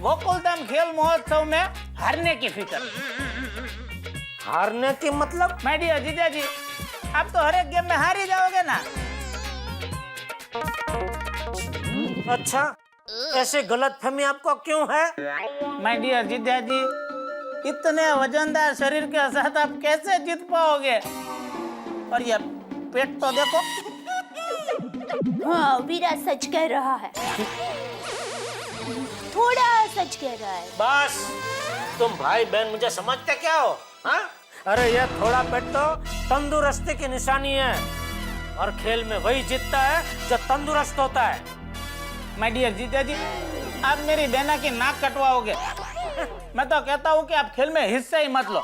गोकुलधाम खेल महोत्सव में हारने की फिक्र। हारने की मतलब? माय डियर जीजा जी, आप तो हर एक गेम में हार ही जाओगे ना। अच्छा, ऐसे गलतफहमी आपको क्यों है? माय डियर जीजा जी, इतने वजनदार शरीर के साथ आप कैसे जीत पाओगे? और ये पेट तो देखो। हाँ, वीरा सच कह रहा है, थोड़ा सच कह रहा है। बस, तुम भाई बहन मुझे समझते क्या हो? हाँ? अरे ये थोड़ा पेट तो तंदुरुस्ती की निशानी है, और खेल में वही जीतता है जो तंदुरुस्त होता है। माय डियर जीजा जी, आप मेरी बहना की नाक कटवाओगे। मैं तो कहता हूँ कि आप खेल में हिस्सा ही मत लो।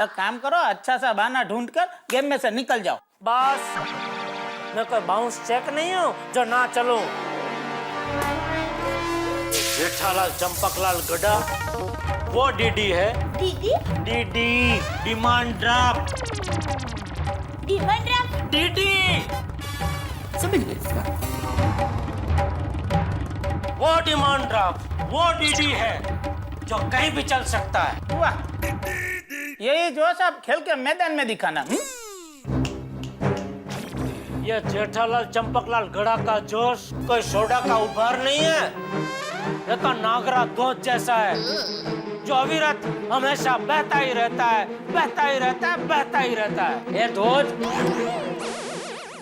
एक काम करो, अच्छा सा बहाना ढूंढकर गेम में से निकल जाओ। बस, मैं कोई बाउंस चेक नहीं हूँ जो ना चलूं। जेठालाल चंपकलाल गड्ढा वो डीडी है। DD? DD, demand draft. Demand draft? DD, समझ गए इसका? वो डिमांड ड्राफ्ट वो डीडी है जो कहीं भी चल सकता है। वाह, यही जोश आप खेल के मैदान में दिखाना। ये जेठालाल चंपकलाल गड़ा का जोश कोई सोडा का उपहार नहीं है, ये तो नागरा दूध जैसा है जो अविरत हमेशा बहता ही रहता है, बहता ही रहता है, बहता ही रहता है। ये दूध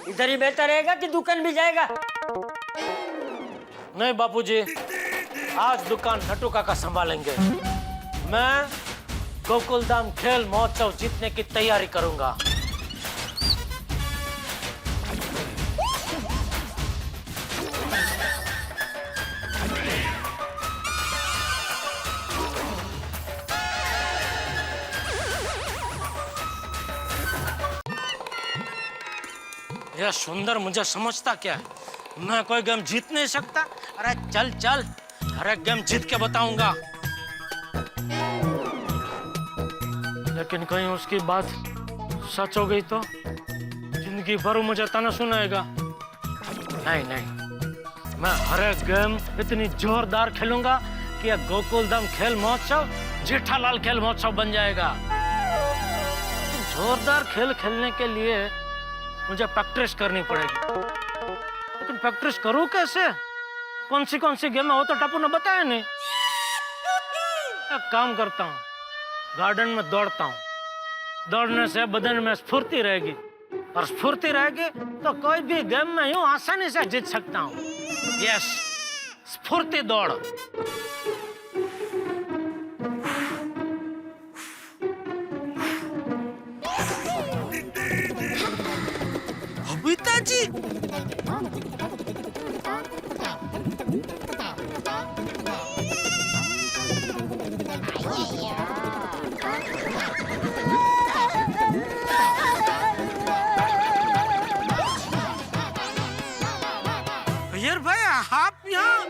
इधर ही बहता रहेगा कि दुकान भी जाएगा? नहीं बापूजी, आज दुकान नटू काका संभालेंगे। मैं गोकुलधाम खेल महोत्सव जीतने की तैयारी करूंगा। यह सुंदर मुझे समझता क्या है? मैं कोई गेम जीत नहीं सकता? अरे चल चल, हर एक गेम जीत के बताऊंगा। लेकिन कहीं उसकी बात सच हो गई तो जिंदगी भर मुझे ताना सुनाएगा। नहीं नहीं, मैं हर एक गेम इतनी जोरदार खेलूंगा कि यह गोकुलधाम खेल महोत्सव जेठालाल खेल महोत्सव बन जाएगा। जोरदार खेल खेलने के लिए मुझे प्रैक्टिस करनी पड़ेगी, लेकिन प्रैक्टिस करूं कैसे? कौन सी गेम है वो तो टप्पू ने बताया नहीं। एक काम करता हूँ, गार्डन में दौड़ता हूँ। दौड़ने से बदन में स्फूर्ति रहेगी, और स्फूर्ति रहेगी तो कोई भी गेम में यूं आसानी से जीत सकता हूँ। यस, स्फूर्ति दौड़। पिताजी, यार भाई, आप यहाँ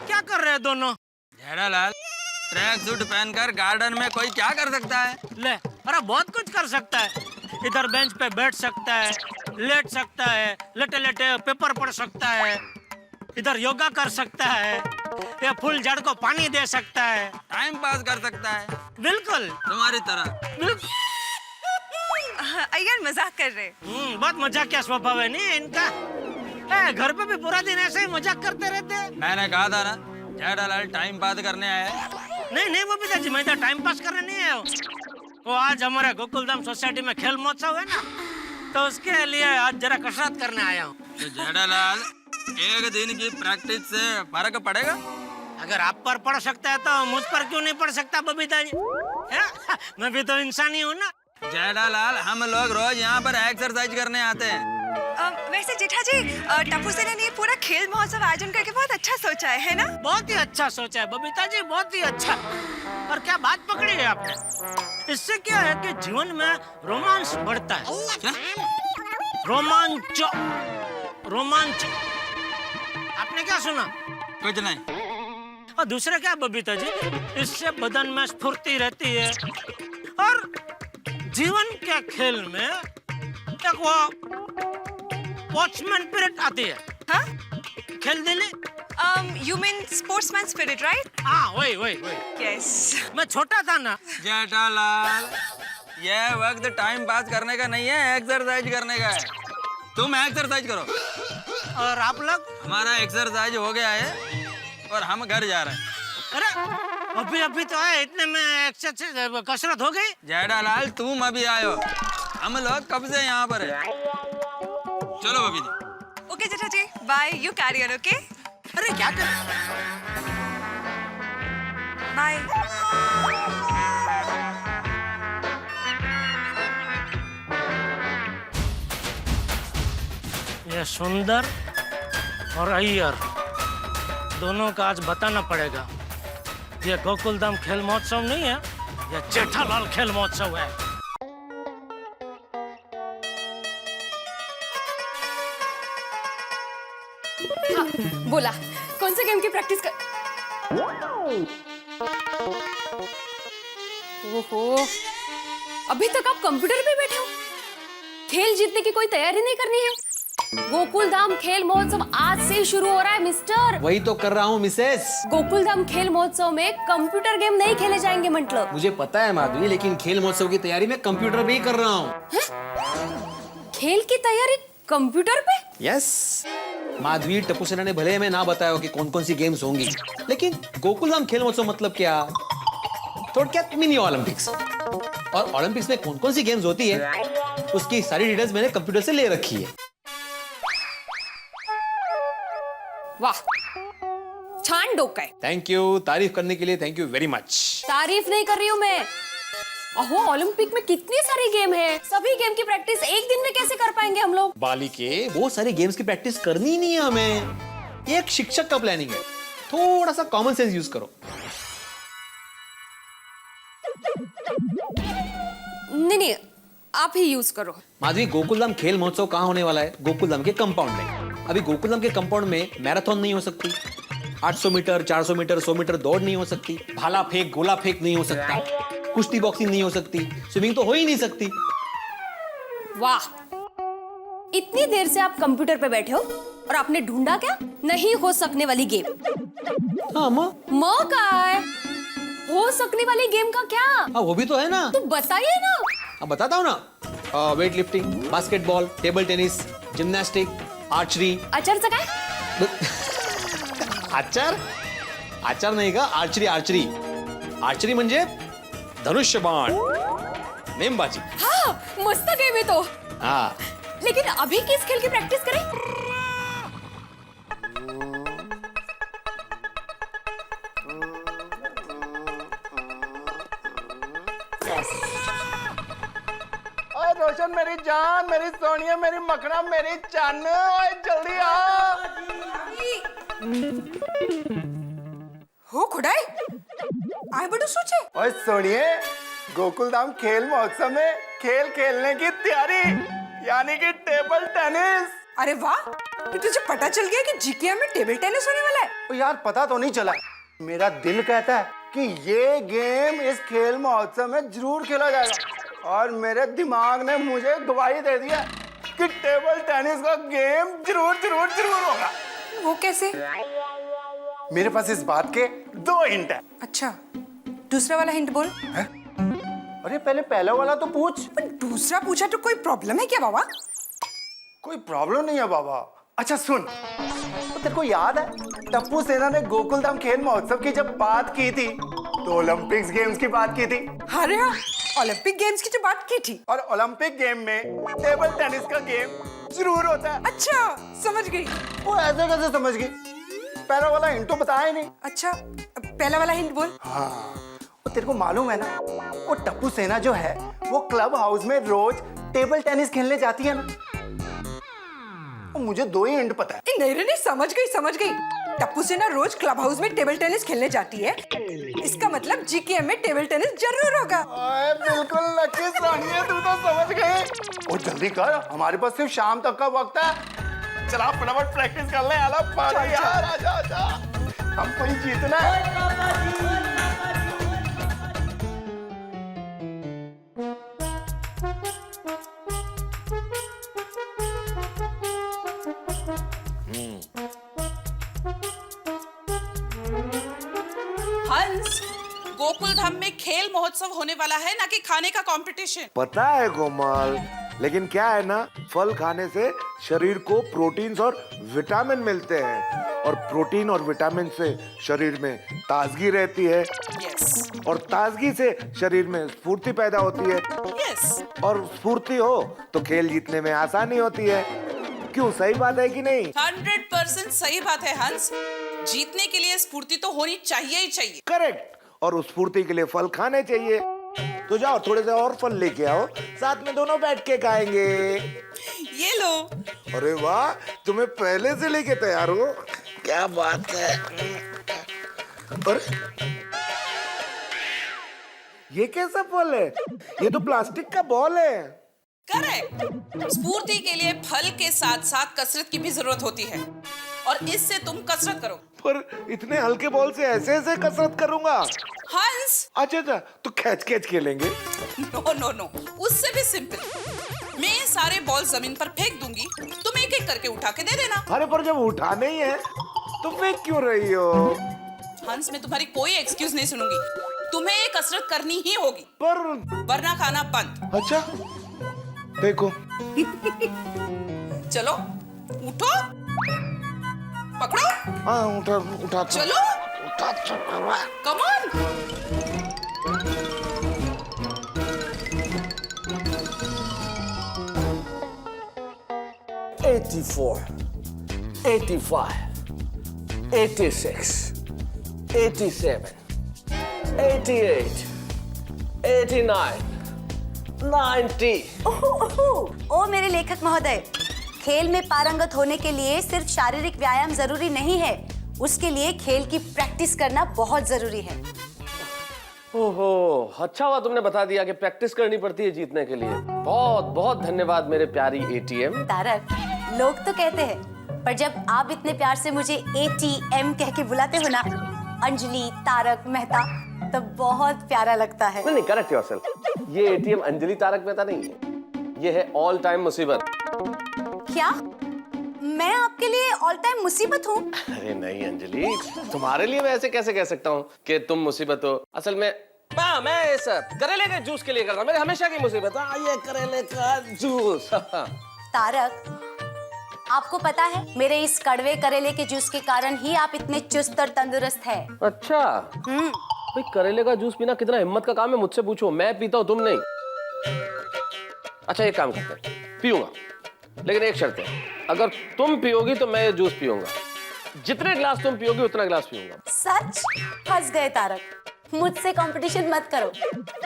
क्या कर रहे हैं दोनों? जेठालाल, ट्रैक सूट पहनकर गार्डन में कोई क्या कर सकता है? ले, अरे बहुत कुछ कर सकता है। इधर बेंच पे बैठ सकता है, लेट सकता है, लेटे लेटे पेपर पढ़ सकता है, इधर योगा कर सकता है, या फूल झाड़ को पानी दे सकता है, टाइम पास कर सकता है। बिल्कुल तुम्हारी तरह। बिल्कुल। अय्यर मजाक कर रहे। बहुत मजाक क्या स्वभाव है नहीं इनका। घर पे भी पूरा दिन ऐसे ही मजाक करते रहते हैं। मैंने कहा था ना जेठालाल टाइम पास करने आया। नहीं वो पिताजी, मैं तो टाइम पास करने नहीं आया हूँ। वो आज हमारे गोकुलधाम सोसाइटी में खेल महोत्सव है ना, तो उसके लिए आज जरा कसरत करने आया हूँ। तो जेठालाल, एक दिन की प्रैक्टिस से फर्क पड़ेगा? अगर आप पर पड़ सकता है तो मुझ पर क्यों नहीं पड़ सकता बबीता जी? मैं भी तो इंसान ही हूँ ना। जेठालाल, हम लोग रोज यहाँ पर एक्सरसाइज करने आते हैं। वैसे जेठा जी, टप्पू सेना ने पूरा खेल महोत्सव आयोजन करके बहुत अच्छा सोचा है ना? बहुत ही अच्छा सोचा है बबीता जी, बहुत ही अच्छा। और क्या बात पकड़ी है आपने? इससे क्या है कि जीवन में रोमांस बढ़ता है। क्या? रोमांच। आपने क्या सुना? कुछ नहीं। और दूसरा क्या बबीता जी, इससे बदन में स्फूर्ति रहती है और जीवन के खेल में एक वो वॉचमैन स्पिरिट आती है। हाँ? खेल दिली? You mean sportsman spirit, right? हाँ, वही। Yes. मैं छोटा था ना। जेठालाल, यह वक्त टाइम पास करने का नहीं है, एक्सरसाइज करने का है। तुम एक्सरसाइज करो। और आप लोग? हमारा एक्सरसाइज हो गया है और हम घर जा रहे हैं। अरे अभी तो है, इतने में एक्सरसाइज कसरत हो गई। जेठालाल, तुम अभी आयो, हम लोग कब से यहाँ पर है। चलो बबी जी। Okay Jetha ji, bye. You carry on, okay? अरे क्या कर? बाय। ये सुंदर और अय्यर दोनों का आज बताना पड़ेगा। ये गोकुलधाम खेल महोत्सव नहीं है, ये जेठालाल खेल महोत्सव है। हाँ, बोला कौन से गेम की प्रैक्टिस कर? ओहो, अभी तक आप कंप्यूटर पे बैठे हो? खेल जीतने की कोई तैयारी नहीं करनी है? गोकुलधाम खेल महोत्सव आज से ही शुरू हो रहा है मिस्टर। वही तो कर रहा हूँ मिसेस। गोकुलधाम खेल महोत्सव में कंप्यूटर गेम नहीं खेले जाएंगे मतलब। मुझे पता है माधवी, लेकिन खेल महोत्सव की तैयारी मैं कंप्यूटर पे ही कर रहा हूँ। खेल की तैयारी कंप्यूटर पे? यस माधवी, टप्पू सेना ने भले हमें ना बताया हो कि कौन कौन सी गेम्स होंगी, लेकिन गोकुलधाम खेल महोत्सव मतलब क्या? थोड़ा मिनी ओलंपिक्स। और ओलंपिक्स में कौन कौन सी गेम्स होती है उसकी सारी डिटेल्स मैंने कंप्यूटर से ले रखी है। वाह, छान डोका है। थैंक यू, तारीफ करने के लिए थैंक यू वेरी मच। तारीफ नहीं कर रही हूँ मैं। अहो, ओलंपिक में कितनी सारी गेम है, सभी गेम की प्रैक्टिस एक दिन में कैसे कर पाएंगे हम लोग? बालिके, बहुत सारी गेम्स की प्रैक्टिस करनी नहीं है हमें। ये एक शिक्षक का प्लानिंग है, थोड़ा सा कॉमन सेंस यूज करो। नहीं, आप ही यूज करो। माधवी, गोकुलधाम खेल महोत्सव कहाँ होने वाला है? गोकुलधाम के कंपाउंड में। अभी गोकुलधाम के कंपाउंड में मैराथन नहीं हो सकती, 800 मीटर, 400 मीटर, 100 मीटर दौड़ नहीं हो सकती, भाला फेंक, गोला फेंक नहीं हो सकता, कुश्ती बॉक्सिंग नहीं हो सकती, स्विमिंग तो हो ही नहीं सकती। वाह, इतनी देर से आप कंप्यूटर पे बैठे हो और आपने ढूंढा क्या नहीं हो सकने वाली गेम? हाँ माँ का है हो सकने वाली गेम का क्या? हाँ, वो भी तो है ना। तो बताइए ना। अब बताता हूँ ना। Weight lifting, basketball, table tennis, gymnastic, archery. आचार सकाय? आचार नाही का, आर्चरी आर्चरी म्हणजे धनुष्यबाण, नेमबाजी। हाँ, मस्त गेम है तो। हाँ, लेकिन अभी किस खेल की प्रैक्टिस करें? ओए रोशन, मेरी जान, मेरी सोनिया, मेरी मखना, मेरी चान, ओए जल्दी आ। हो खुदाई, आए बड़ो सोचे। ओए सोनिए, गोकुलधाम खेल महोत्सव में खेल खेलने की तैयारी, यानी कि टेबल टेनिस। अरे वाह, तो तुझे पता चल गया कि जीकेएम में टेबल टेनिस होने वाला है? ओ यार, पता तो नहीं चला। मेरा दिल कहता है कि ये गेम इस खेल महोत्सव में जरूर खेला जाएगा और मेरे दिमाग ने मुझे गवाही दे दिया कि टेबल टेनिस का गेम जरूर जरूर जरूर होगा। वो कैसे? मेरे पास इस बात के 2 हिंट है। अच्छा, दूसरा वाला हिंट बोल। अरे पहले पहला वाला तो पूछ। पर दूसरा पूछा तो कोई प्रॉब्लम है क्या बाबा? कोई प्रॉब्लम नहीं है बाबा। अच्छा सुन, तो तेरे को याद है टप्पू सेना ने गोकुलधाम खेल महोत्सव की जब बात की थी तो ओलंपिक्स गेम्स की बात की थी। अरे हाँ, ओलंपिक गेम्स की जो बात की थी। और ओलंपिक गेम में टेबल टेनिस का गेम जरूर होता है। अच्छा, समझ गई। वो ऐसे कैसे समझ गई? पहला वाला हिंट तो बताया ही नहीं। अच्छा, पहला वाला हिंट बोल। हाँ, वो तेरे को मालूम है ना, वो टप्पू सेना जो है वो क्लब हाउस में रोज टेबल टेनिस खेलने जाती है ना। मुझे 2 ही हिंट पता है। नहीं रे, समझ गई। टप्पू सेना रोज क्लब हाउस में टेबल टेनिस खेलने जाती है, इसका मतलब जीकेएम में टेबल टेनिस जरूर होगा। बिल्कुल लकी सोनिया, तू तो समझ गई। और जल्दी कर, हमारे पास सिर्फ शाम तक का वक्त है। चला फटाफट प्रैक्टिस कर ले। यार आजा, हमको ही जीतना है। हंस, गोकुलधाम में खेल महोत्सव होने वाला है, ना कि खाने का कंपटीशन। पता है कोमल, लेकिन क्या है ना, फल खाने से शरीर को प्रोटीन्स और विटामिन मिलते हैं और प्रोटीन और विटामिन से शरीर में ताजगी रहती है। यस। और ताजगी से शरीर में स्फूर्ति पैदा होती है। यस। और स्फूर्ति हो तो खेल जीतने में आसानी होती है। क्यों, सही बात है कि नहीं? 100% सही बात है हंस। जीतने के लिए स्फूर्ति तो होनी चाहिए ही चाहिए। करेक्ट। और उस स्फूर्ति के लिए फल खाने चाहिए। तो जाओ थोड़े से और फल लेके आओ, साथ में दोनों बैठ के खाएंगे। ये लो। अरे वाह, तुम्हें पहले से लेके तैयार हो, क्या बात है। और ये कैसा फल है? ये तो प्लास्टिक का बॉल है। करेक्ट। स्फूर्ति के लिए फल के साथ साथ कसरत की भी जरूरत होती है और इससे तुम कसरत करो। पर इतने हल्के बॉल से ऐसे ऐसे कसरत करूंगा? हंस। अच्छा, तो कैच खेलेंगे? नो, उससे भी सिंपल। मैं सारे बॉल जमीन पर फेंक दूंगी, तुम एक एक करके उठा के दे देना। अरे पर जब उठाने ही है तो फेंक क्यों रही हो? हंस, मैं तुम्हारी कोई एक्सक्यूज नहीं सुनूंगी। तुम्हें ये कसरत करनी ही होगी, वरना खाना बंद। अच्छा, देखो। चलो उठो, पकड़ो। हाँ, उठा। चलो, कम ऑन। 84, 85, 86, 87, 88, 89, 90। ओ मेरे लेखक महोदय, खेल में पारंगत होने के लिए सिर्फ शारीरिक व्यायाम जरूरी नहीं है, उसके लिए खेल की प्रैक्टिस करना बहुत जरूरी है। ओहो, अच्छा हुआ तुमने बता दिया कि प्रैक्टिस करनी पड़ती है जीतने के लिए। बहुत बहुत धन्यवाद मेरे प्यारी एटीएम। तारक, लोग तो कहते हैं, पर जब आप इतने प्यार से मुझे एटीएम कह के बुलाते हो ना, अंजलि, तारक, मेहता, तब बहुत प्यारा लगता है। नहीं, करेक्ट योरसेल्फ। ये एटीएम अंजलि तारक मेहता नहीं है, ये है ऑल टाइम मुसीबत। क्या मैं आपके लिए ऑल टाइम मुसीबत हूँ? अरे नहीं अंजलि, तुम्हारे लिए मैं ऐसे कैसे कह सकता हूँ कि तुम मुसीबत हो। असल में मैं सर करेले के जूस के लिए करता हूँ, मेरे हमेशा की मुसीबत है ये करेले का जूस। तारक, आपको पता है मेरे इस कड़वे करेले के जूस के कारण ही आप इतने चुस्त और तंदुरुस्त हैं। अच्छा, भाई करेले का जूस पीना कितना हिम्मत का काम है, मुझसे पूछो। मैं पीता हूँ, तुम नहीं। अच्छा, एक काम करते हैं, पीऊंगा, लेकिन एक शर्त है, अगर तुम पियोगी तो मैं ये जूस पीऊंगा। जितने गिलास तुम पियोगी उतना गिलास पीऊंगा। सच? फंस गए तारक, मुझसे कंपटीशन मत करो।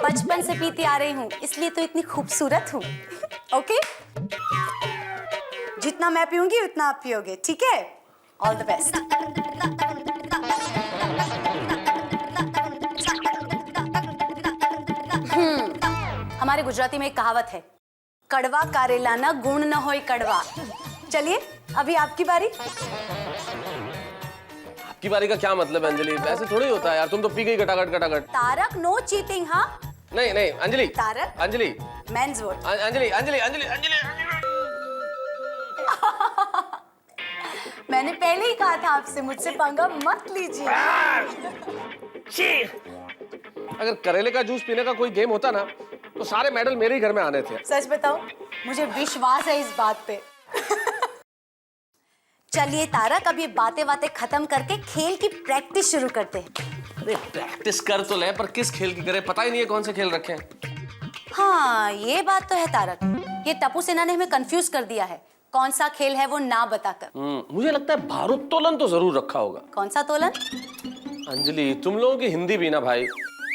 बचपन से पीती आ रही हूँ, इसलिए तो इतनी खूबसूरत हूँ। ओके, जितना मैं पीऊंगी उतना आप पियोगे, ठीक है? All the best. हमारे गुजराती में एक कहावत है, कड़वा कारेला ना गुण न होय कड़वा। चलिए, अभी आपकी बारी। आपकी की बारी का क्या मतलब है अंजलि? ऐसे थोड़ी होता है यार, तुम तो पी गई गटागट गटागट। Tarak no cheating. हाँ नहीं नहीं अंजलि, तारक अंजलि, मेंस वोट। अंजलि अंजलि अंजलि अंजलि मैंने पहले ही कहा था आपसे, मुझसे पंगा मत लीजिए। अगर करेले का जूस पीने का कोई गेम होता ना तो सारे मेडल मेरे ही घर में आने थे। सच बताओ, मुझे विश्वास है इस बात पे। चलिए तारक, अब ये बातें खत्म करके खेल की प्रैक्टिस शुरू करते हैं। अरे प्रैक्टिस कर तो ले, पर किस खेल की करे पता ही नहीं है कौन से खेल रखे हैं। हाँ ये बात तो है तारक, ये टप्पू सेना ने हमें कंफ्यूज कर दिया है। कौन सा खेल है वो ना बताकर। मुझे लगता है भारोत्तोलन तो जरूर रखा होगा। कौन सा तोलन? अंजलि तुम लोगों की हिंदी भी ना भाई।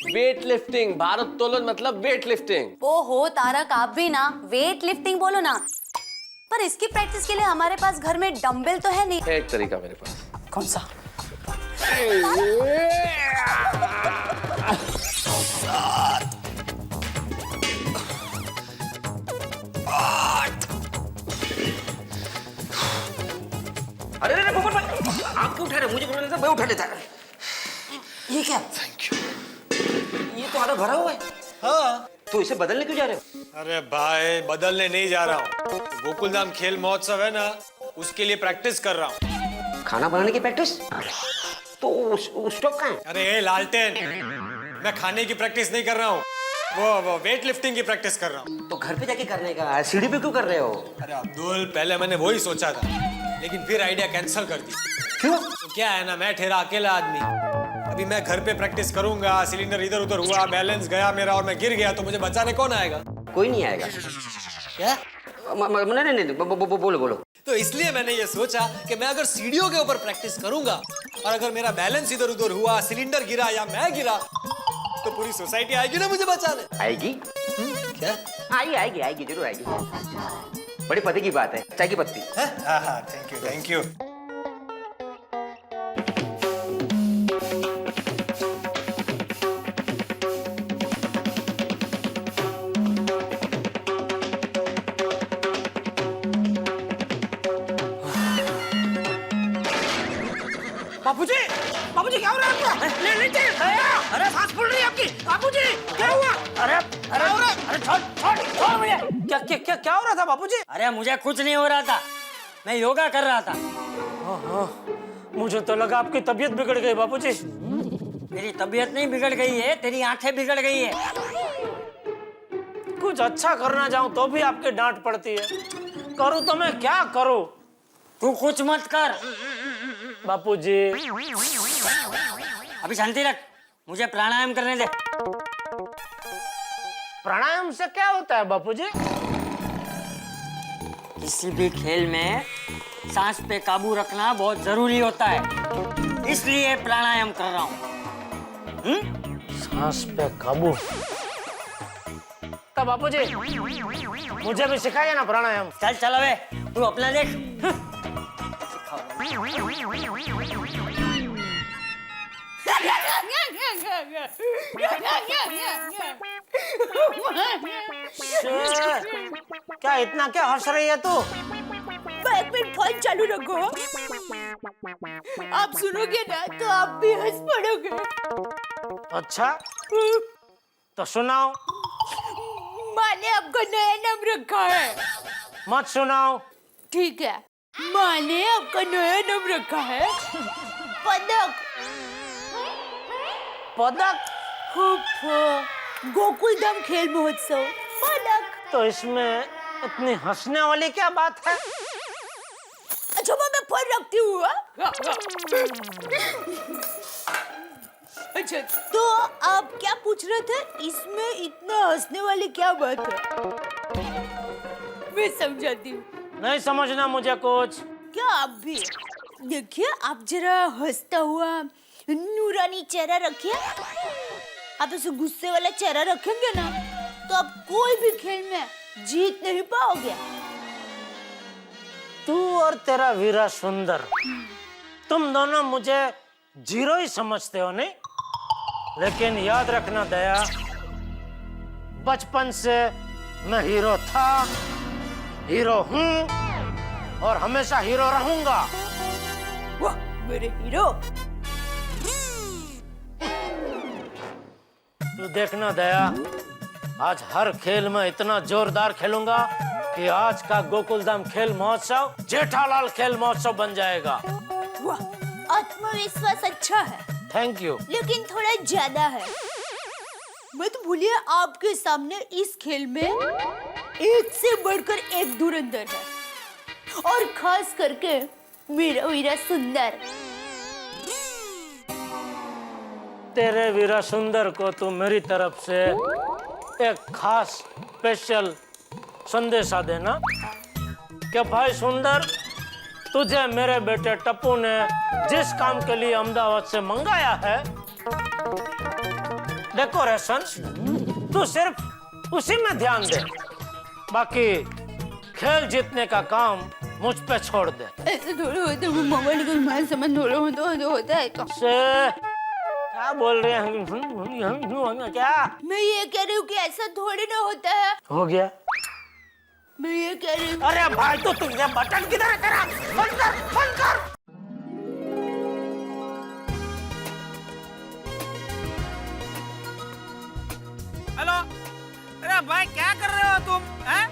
वेट लिफ्टिंग, भारोत्तोलन मतलब वेट लिफ्टिंग। ओहो तारक, आप भी ना वेट लिफ्टिंग बोलो ना। पर इसकी प्रैक्टिस के लिए हमारे पास घर में डंबल तो है नहीं। एक तरीका मेरे पास। कौन सा? अरे अरे पोपट भाई, आप क्यों उठा रहे? मुझे बोलने से मैं उठा लेता। ये क्या? Thank you. ये तो आधा भरा हुआ है। हाँ तो इसे बदलने क्यों जा रहे हो? अरे भाई बदलने नहीं जा रहा हूँ, गोकुल धाम खेल महोत्सव है ना, उसके लिए प्रैक्टिस कर रहा हूँ। खाना बनाने की प्रैक्टिस? तो स्टोव कहाँ है? अरे लालटेन, मैं खाने की प्रैक्टिस नहीं कर रहा हूँ, वो वेट लिफ्टिंग की प्रैक्टिस कर रहा हूँ। तो घर पे जाके करने का, सीढ़ी पे क्यों कर रहे हो? अरे अब्दुल, पहले मैंने वही सोचा था, लेकिन फिर आइडिया कैंसिल कर दी। क्यों? तो क्या है ना, मैं ठहरा अकेला आदमी, अभी मैं घर पे प्रैक्टिस करूंगा, सिलेंडर इधर उधर हुआ, बैलेंस गया मेरा और मैं गिर गया तो मुझे बचाने कौन आएगा? कोई नहीं आएगा। क्या? नहीं, बोलो बोलो। तो इसलिए मैंने ये सोचा कि मैं अगर सीढ़ियों के ऊपर प्रैक्टिस करूंगा और अगर मेरा बैलेंस इधर उधर हुआ, सिलेंडर गिरा या मैं गिरा, तो पूरी सोसाइटी आएगी ना मुझे बचाने। आएगी? क्या? आएगी जरूर आएगी। बड़ी पते की बात है, चाय की पत्ती। हाँ थैंक यू। बाबूजी क्या हो रहा है आपको? नीचे अरे सांस फूल रही है आपकी। बाबूजी क्या हुआ? अरे छोड़ मुझे। क्या हो रहा था बाबूजी? अरे मुझे कुछ नहीं हो रहा था, मैं योगा कर रहा था। मुझे तो लगा आपकी तबीयत बिगड़ गई बाबूजी। मेरी तबीयत नहीं बिगड़ गई है, तेरी आंखें बिगड़ गई है। कुछ अच्छा करना जाऊं तो भी आपके डांट पड़ती है। करूं तो मैं क्या करूं? तू कुछ मत कर बापूजी। अभी शांति रख, मुझे प्राणायाम करने दे। प्राणायाम से क्या होता है बापूजी? किसी भी खेल में सांस पे काबू रखना बहुत जरूरी होता है, इसलिए प्राणायाम कर रहा हूँ। सांस पे काबू? तो बापूजी मुझे भी सिखाइए ना प्राणायाम। चल अबे, तू अपना देख। क्या इतना क्या हंस रही है तू? फोन चालू रखो, आप सुनोगे ना तो आप भी हंस पड़ोगे। अच्छा तो सुनाओ। माँ ने आपका नया नाम रखा है। मत सुनाओ। ठीक है, माँ ने आपका नया नाम रखा है पदक। पदक? गोकुल धाम खेल महोत्सव पदक। तो इसमें इतनी हंसने वाली क्या बात है? अच्छा मैं फोन रखती हूँ। अच्छा तो आप क्या पूछ रहे थे? इसमें इतना हंसने वाली क्या बात है? मैं समझाती हूँ। नहीं समझना मुझे कुछ। क्या आप भी देखिए, आप जरा हंसता हुआ नूरानी चेहरा रखिए। आप ऐसे गुस्से वाला चेहरा रखेंगे ना तो आप कोई भी खेल में जीत नहीं पाओगे। तू और तेरा वीरा सुंदर, तुम दोनों मुझे जीरो ही समझते हो नहीं? लेकिन याद रखना दया, बचपन से मैं हीरो था, हीरो हूँ और हमेशा हीरो रहूंगा। वाह मेरे हीरो, तू देखना दया, आज हर खेल में इतना जोरदार खेलूंगा कि आज का गोकुलधाम खेल महोत्सव जेठालाल खेल महोत्सव बन जाएगा। वाह, आत्मविश्वास अच्छा है, थैंक यू। लेकिन थोड़ा ज्यादा है। मत भूलिए आपके सामने इस खेल में एक से बढ़कर एक धुरंधर है, और खास करके मेरा वीरा सुंदर। तेरे वीरा सुंदर को तू मेरी तरफ से एक खास स्पेशल संदेशा देना कि भाई सुंदर, तुझे मेरे बेटे टप्पू ने जिस काम के लिए अहमदाबाद से मंगाया है, डेकोरेशन, तू सिर्फ उसी में ध्यान दे, बाकी खेल जीतने का काम मुझ पे छोड़ दे। ऐसे थोड़ा होता है, मोबाइल का मान समझ थोड़ा होता है तो। क्या बोल रहे हैं? क्या मैं ये कह रही हूँ कि ऐसा थोड़ी ना होता है। हो गया? मैं ये कह रही हूँ। अरे भाई, तो तुझे बटन किधर है तेरा? बंद कर, बंद कर। हेलो, अरे भाई क्या कर रहे हो तुम? हैं?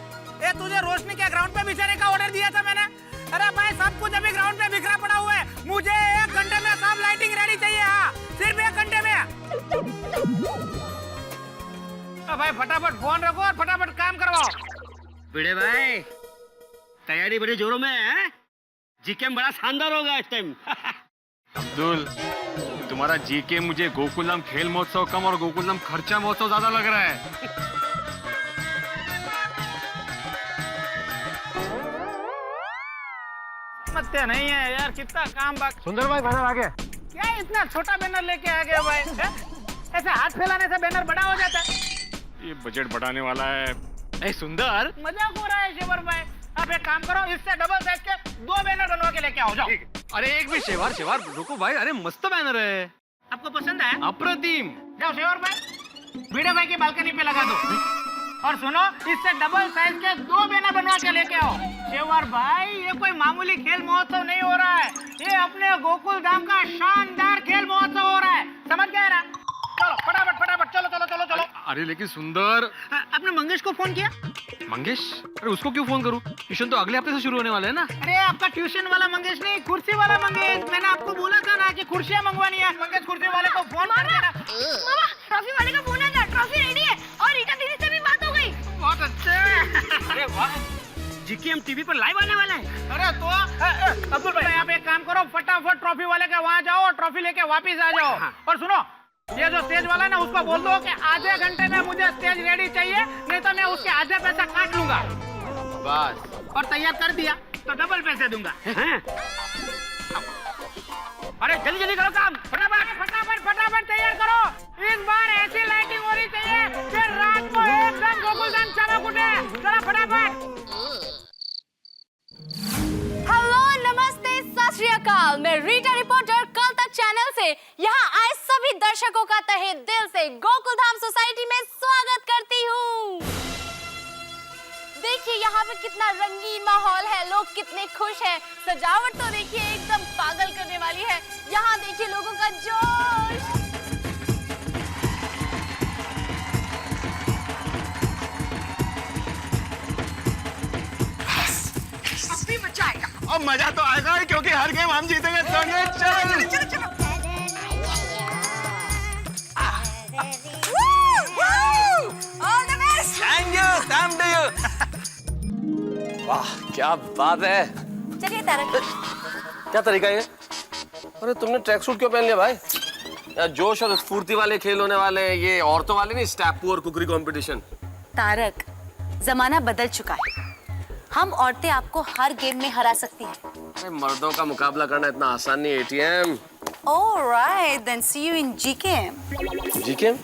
ये तुझे रोशनी के ग्राउंड पे बिछाने का ऑर्डर दिया था मैंने। अरे भाई, सब कुछ अभी ग्राउंड पे बिखरा पड़ा हुआ है। मुझे 1 घंटे में सब लाइटिंग रेडी चाहिए। हाँ, सिर्फ 1 घंटे में। भाई फटाफट फोन रखो और फटाफट काम करवाओ। भिड़े भाई, तैयारी बड़ी जोरों में है। जीकेम बड़ा शानदार होगा इस टाइम। अब्दुल, तुम्हारा जीके मुझे गोकुलधाम खेल महोत्सव कम और गोकुलधाम खर्चा महोत्सव ज्यादा लग रहा है। समझते नहीं है यार, कितना काम बाकी। सुंदर भाई, बैनर आ गया। क्या इतना छोटा बैनर लेके आ गया भाई? ऐसे हाथ फैलाने से बैनर बड़ा हो जाता है। ये बजट बढ़ाने वाला है। ए सुंदर, मजाक हो रहा है शेवर भाई। आप एक काम करो, इससे डबल साइज के 2 बैनर बनवा के लेके आओ, जाओ। अरे एक भी शेवार रुको भाई। अरे मस्त बैनर है, आपको पसंद है? अप्रतिम। जाओ शेवर भाई, वीडियो भाई की बालकनी पे लगा दो। और सुनो, इससे डबल साइज के 2 बैनर बनवा के लेके आओ। शेवर भाई, ये कोई मामूली खेल महोत्सव नहीं हो रहा है, ये अपने गोकुलधाम का शानदार खेल महोत्सव हो रहा है। समझ गए ना? चलो फटाफट फटाफट, चलो चलो चलो चलो। अरे लेकिन सुंदर, आपने मंगेश को फोन किया? मंगेश? अरे उसको क्यों फोन करूं? ट्यूशन तो अगले हफ्ते से शुरू होने वाले हैं ना। अरे आपका ट्यूशन वाला मंगेश नहीं, कुर्सी वाला मंगेश। मैंने आपको बोला था ना कि कुर्सियां मंगवानी है। मंगेश कुर्सी वाले को फोन कर देना। मामा, ट्रॉफी वाले का फोन आया, ट्रॉफी रेडी है और रीटा दीदी से भी बात हो गई। बहुत अच्छे। अरे वाह, जीकेएम टीवी पर लाइव आने वाला है। अरे तो अब्दुल भाई, आप एक काम करो, फटाफट ट्रॉफी वाले के वहाँ जाओ और ट्रॉफी लेके वापिस आ जाओ। और सुनो, ये जो स्टेज वाला है ना, उसको बोल दो कि आधे घंटे में मुझे स्टेज रेडी चाहिए, नहीं तो मैं उसके आधे पैसा काट लूंगा। बस। और तैयार कर दिया तो डबल पैसे दूंगा। अरे जल्दी जल्दी करो काम, फटाफट फटाफट फटाफट तैयार करो। इस बार ऐसी लाइटिंग होनी चाहिए कि रात को एकदम गोकुलधाम चमक उठे। चलो फटाफट। हेलो, नमस्ते, सत श्री अकाल। मैं रीटा रिपोर्टर कल तक चैनल से यहाँ आए सभी दर्शकों का तहे दिल से गोकुलधाम सोसाइटी में स्वागत करती हूँ। देखिए यहाँ पे कितना रंगीन माहौल है, लोग कितने खुश हैं। सजावट तो देखिए एकदम पागल करने वाली है। यहाँ देखिए लोगों का जोश। अब भी मजा आएगा। अब मजा तो आएगा ही, क्योंकि हर गेम हम जीतेंगे। चलो चलो चलो। All the best. Thank you, same to you. वाह, क्या बात है। चलिए तारक। क्या तरीका है? अरे तुमने ट्रैक सूट क्यों पहन लिया भाई? यार जोश और स्फूर्ति वाले खेल होने वाले हैं, ये औरतों वाले नहीं, स्टेपू और कुकरी कंपटीशन। तारक, जमाना बदल चुका है। हम औरतें आपको हर गेम में हरा सकती हैं। अरे मर्दों का मुकाबला करना इतना आसान नहीं, ATM. Alright, then see you in GKM. GKM?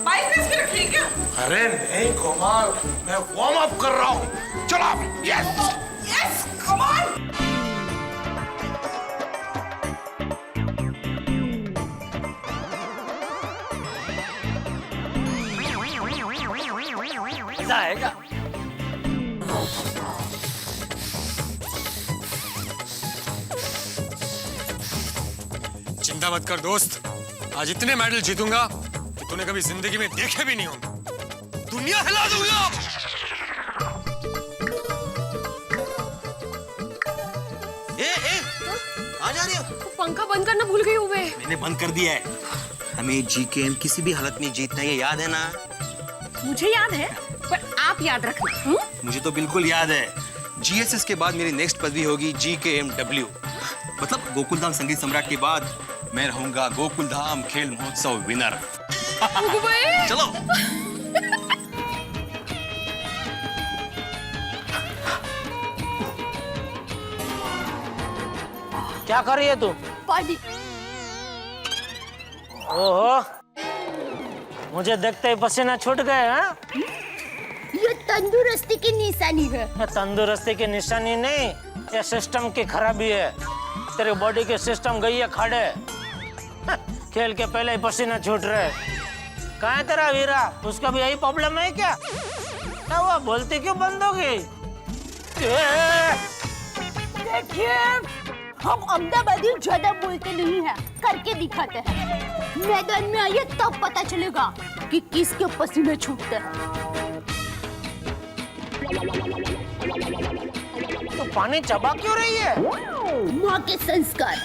Bike race के रखी है क्या? अरे नहीं कोमल, मैं वार्म अप कर रहा हूँ। चलो, यस यस, कम ऑन। मजा आएगा। चिंता मत कर दोस्त, आज इतने मेडल जीतूंगा कि तूने कभी जिंदगी में देखे भी नहीं होंगे। दुनिया हिला दूंगा। कहाँ जा रही हो? पंखा बंद करना भूल गई हूँ मैं। मैंने बंद कर दिया है। हमें जीकेएम किसी भी हालत में जीतना है, ये याद है ना? मुझे याद है, पर आप याद रखना। मुझे तो बिल्कुल याद है। जीएसएस के बाद मेरी नेक्स्ट पदवी होगी जीकेएमडब्ल्यू, मतलब गोकुलधाम संगीत सम्राट के बाद मैं रहूंगा गोकुलधाम खेल महोत्सव विनर। चलो। क्या कर रही है तू? पानी। ओहो, मुझे देखते ही पसीना छूट गए हैं? ये तंदुरुस्ती की निशानी है। ये तंदुरुस्ती की निशानी नहीं, ये सिस्टम की खराबी है। तेरे बॉडी के सिस्टम गई है खाड़े। खेल के पहले ही पसीना छूट रहे। कहाँ है तेरा वीरा? उसका भी यही प्रॉब्लम है क्या? क्या हुआ, बोलती क्यों बंद हो गई? देखिए, हम अहमदाबादी ज्यादा बोलते नहीं हैं, करके दिखाते हैं। मैदान में आइए तब पता चलेगा कि किसके पसीने छूटते हैं। तो पानी चबा क्यों रही है? माँ के संस्कार।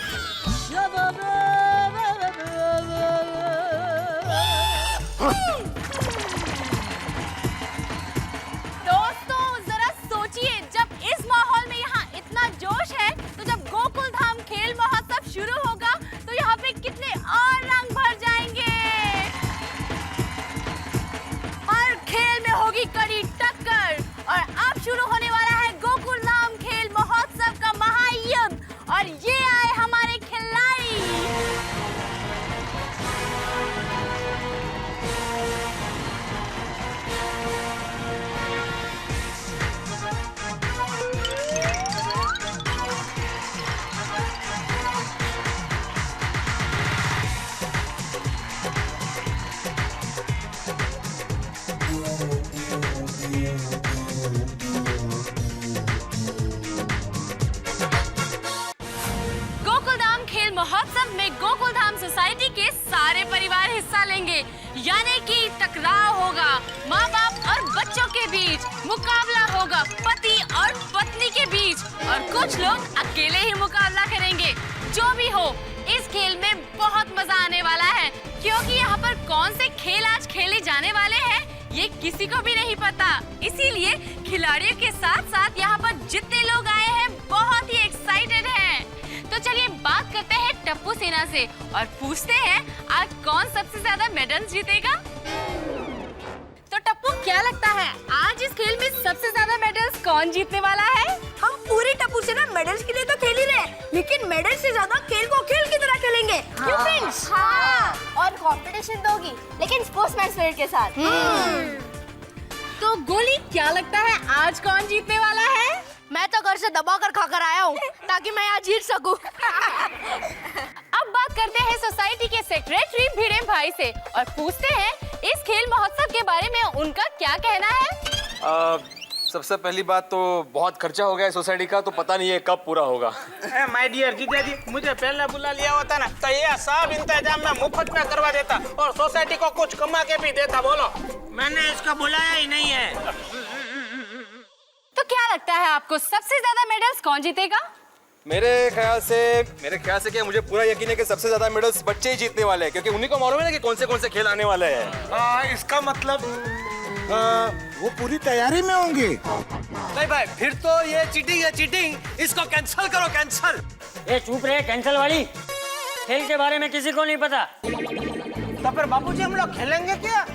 दोस्तों जरा सोचिए, जब इस माहौल में यहाँ इतना जोश है, तो जब गोकुलधाम खेल महोत्सव शुरू होगा तो यहाँ पे कितने और रंग भर जाएंगे। हर खेल में होगी कड़ी टक्कर और अब शुरू होने वाला है गोकुलधाम खेल महोत्सव का महायुद्ध। और ये आए हमारे खिलाड़ी। गोकुलधाम खेल महोत्सव में गोकुलधाम सोसाइटी के सारे परिवार हिस्सा लेंगे, यानी कि टकराव होगा माँ बाप और बच्चों के बीच, मुकाबला होगा पति और पत्नी के बीच, और कुछ लोग अकेले ही मुकाबला करेंगे। जो भी हो, इस खेल में बहुत मजा आने वाला है, क्योंकि यहाँ पर कौन से खेल आज खेले जाने वाले हैं ये किसी को भी नहीं पता। इसीलिए खिलाड़ियों के साथ साथ यहाँ पर जितने लोग आए हैं बहुत ही एक्साइटेड हैं। तो चलिए बात करते हैं टप्पू सेना से और पूछते हैं आज कौन सबसे ज्यादा मेडल जीतेगा। तो टप्पू, क्या लगता है आज इस खेल में सबसे ज्यादा मेडल्स कौन जीतने वाला है? हम पूरी टप्पू सेना मेडल्स के लिए तो खेल ही रहे, लेकिन मेडल से ज्यादा खेल को खेल की तरह खेलेंगे। क्यों फ्रेंड्स? हाँ, और कंपटीशन तो होगी, लेकिन स्पोर्ट्समैन स्पिरिट के साथ। तो गोली, क्या लगता है आज कौन जीतने वाला है? मैं तो घर से दबा कर खाकर आया हूँ ताकि मैं आज जीत सकूं। अब बात करते हैं सोसाइटी के सेक्रेटरी भिड़े भाई से और पूछते हैं इस खेल महोत्सव के बारे में उनका क्या कहना है। सबसे पहली बात तो बहुत खर्चा हो गया है सोसाइटी का, तो पता नहीं है कब पूरा होगा। माय डियर जीजा जी, मुझे पहले बुला लिया होता ना तो ये सब इंतजाम मैं मुफ्त में करवा देता और सोसाइटी को कुछ कमा के भी देता। बोलो, मैंने इसको बुलाया ही नहीं है। तो क्या लगता है आपको सबसे ज्यादा मेडल्स कौन जीतेगा? मेरे ख्याल से क्या, मुझे पूरा यकीन है कि सबसे ज्यादा मेडल्स बच्चे ही जीतने वाले हैं, क्योंकि उन्हीं को मालूम है ना कि कौन से खेल आने वाले हैं। इसका मतलब वो पूरी तैयारी में होंगे। नहीं भाई, फिर तो ये चीटिंग है, चीटिंग। इसको कैंसिल करो, कैंसिल। ये चुप रहे, कैंसिल वाली। खेल के बारे में किसी को नहीं पता। तो फिर बापूजी हम लोग खेलेंगे क्या?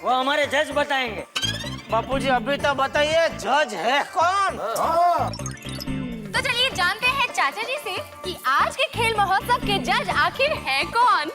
वो हमारे जज बताएंगे। बापूजी अभी तो बताइए, जज है कौन? तो चलिए जानते हैं चाचा जी से कि आज के खेल महोत्सव के जज आखिर है कौन।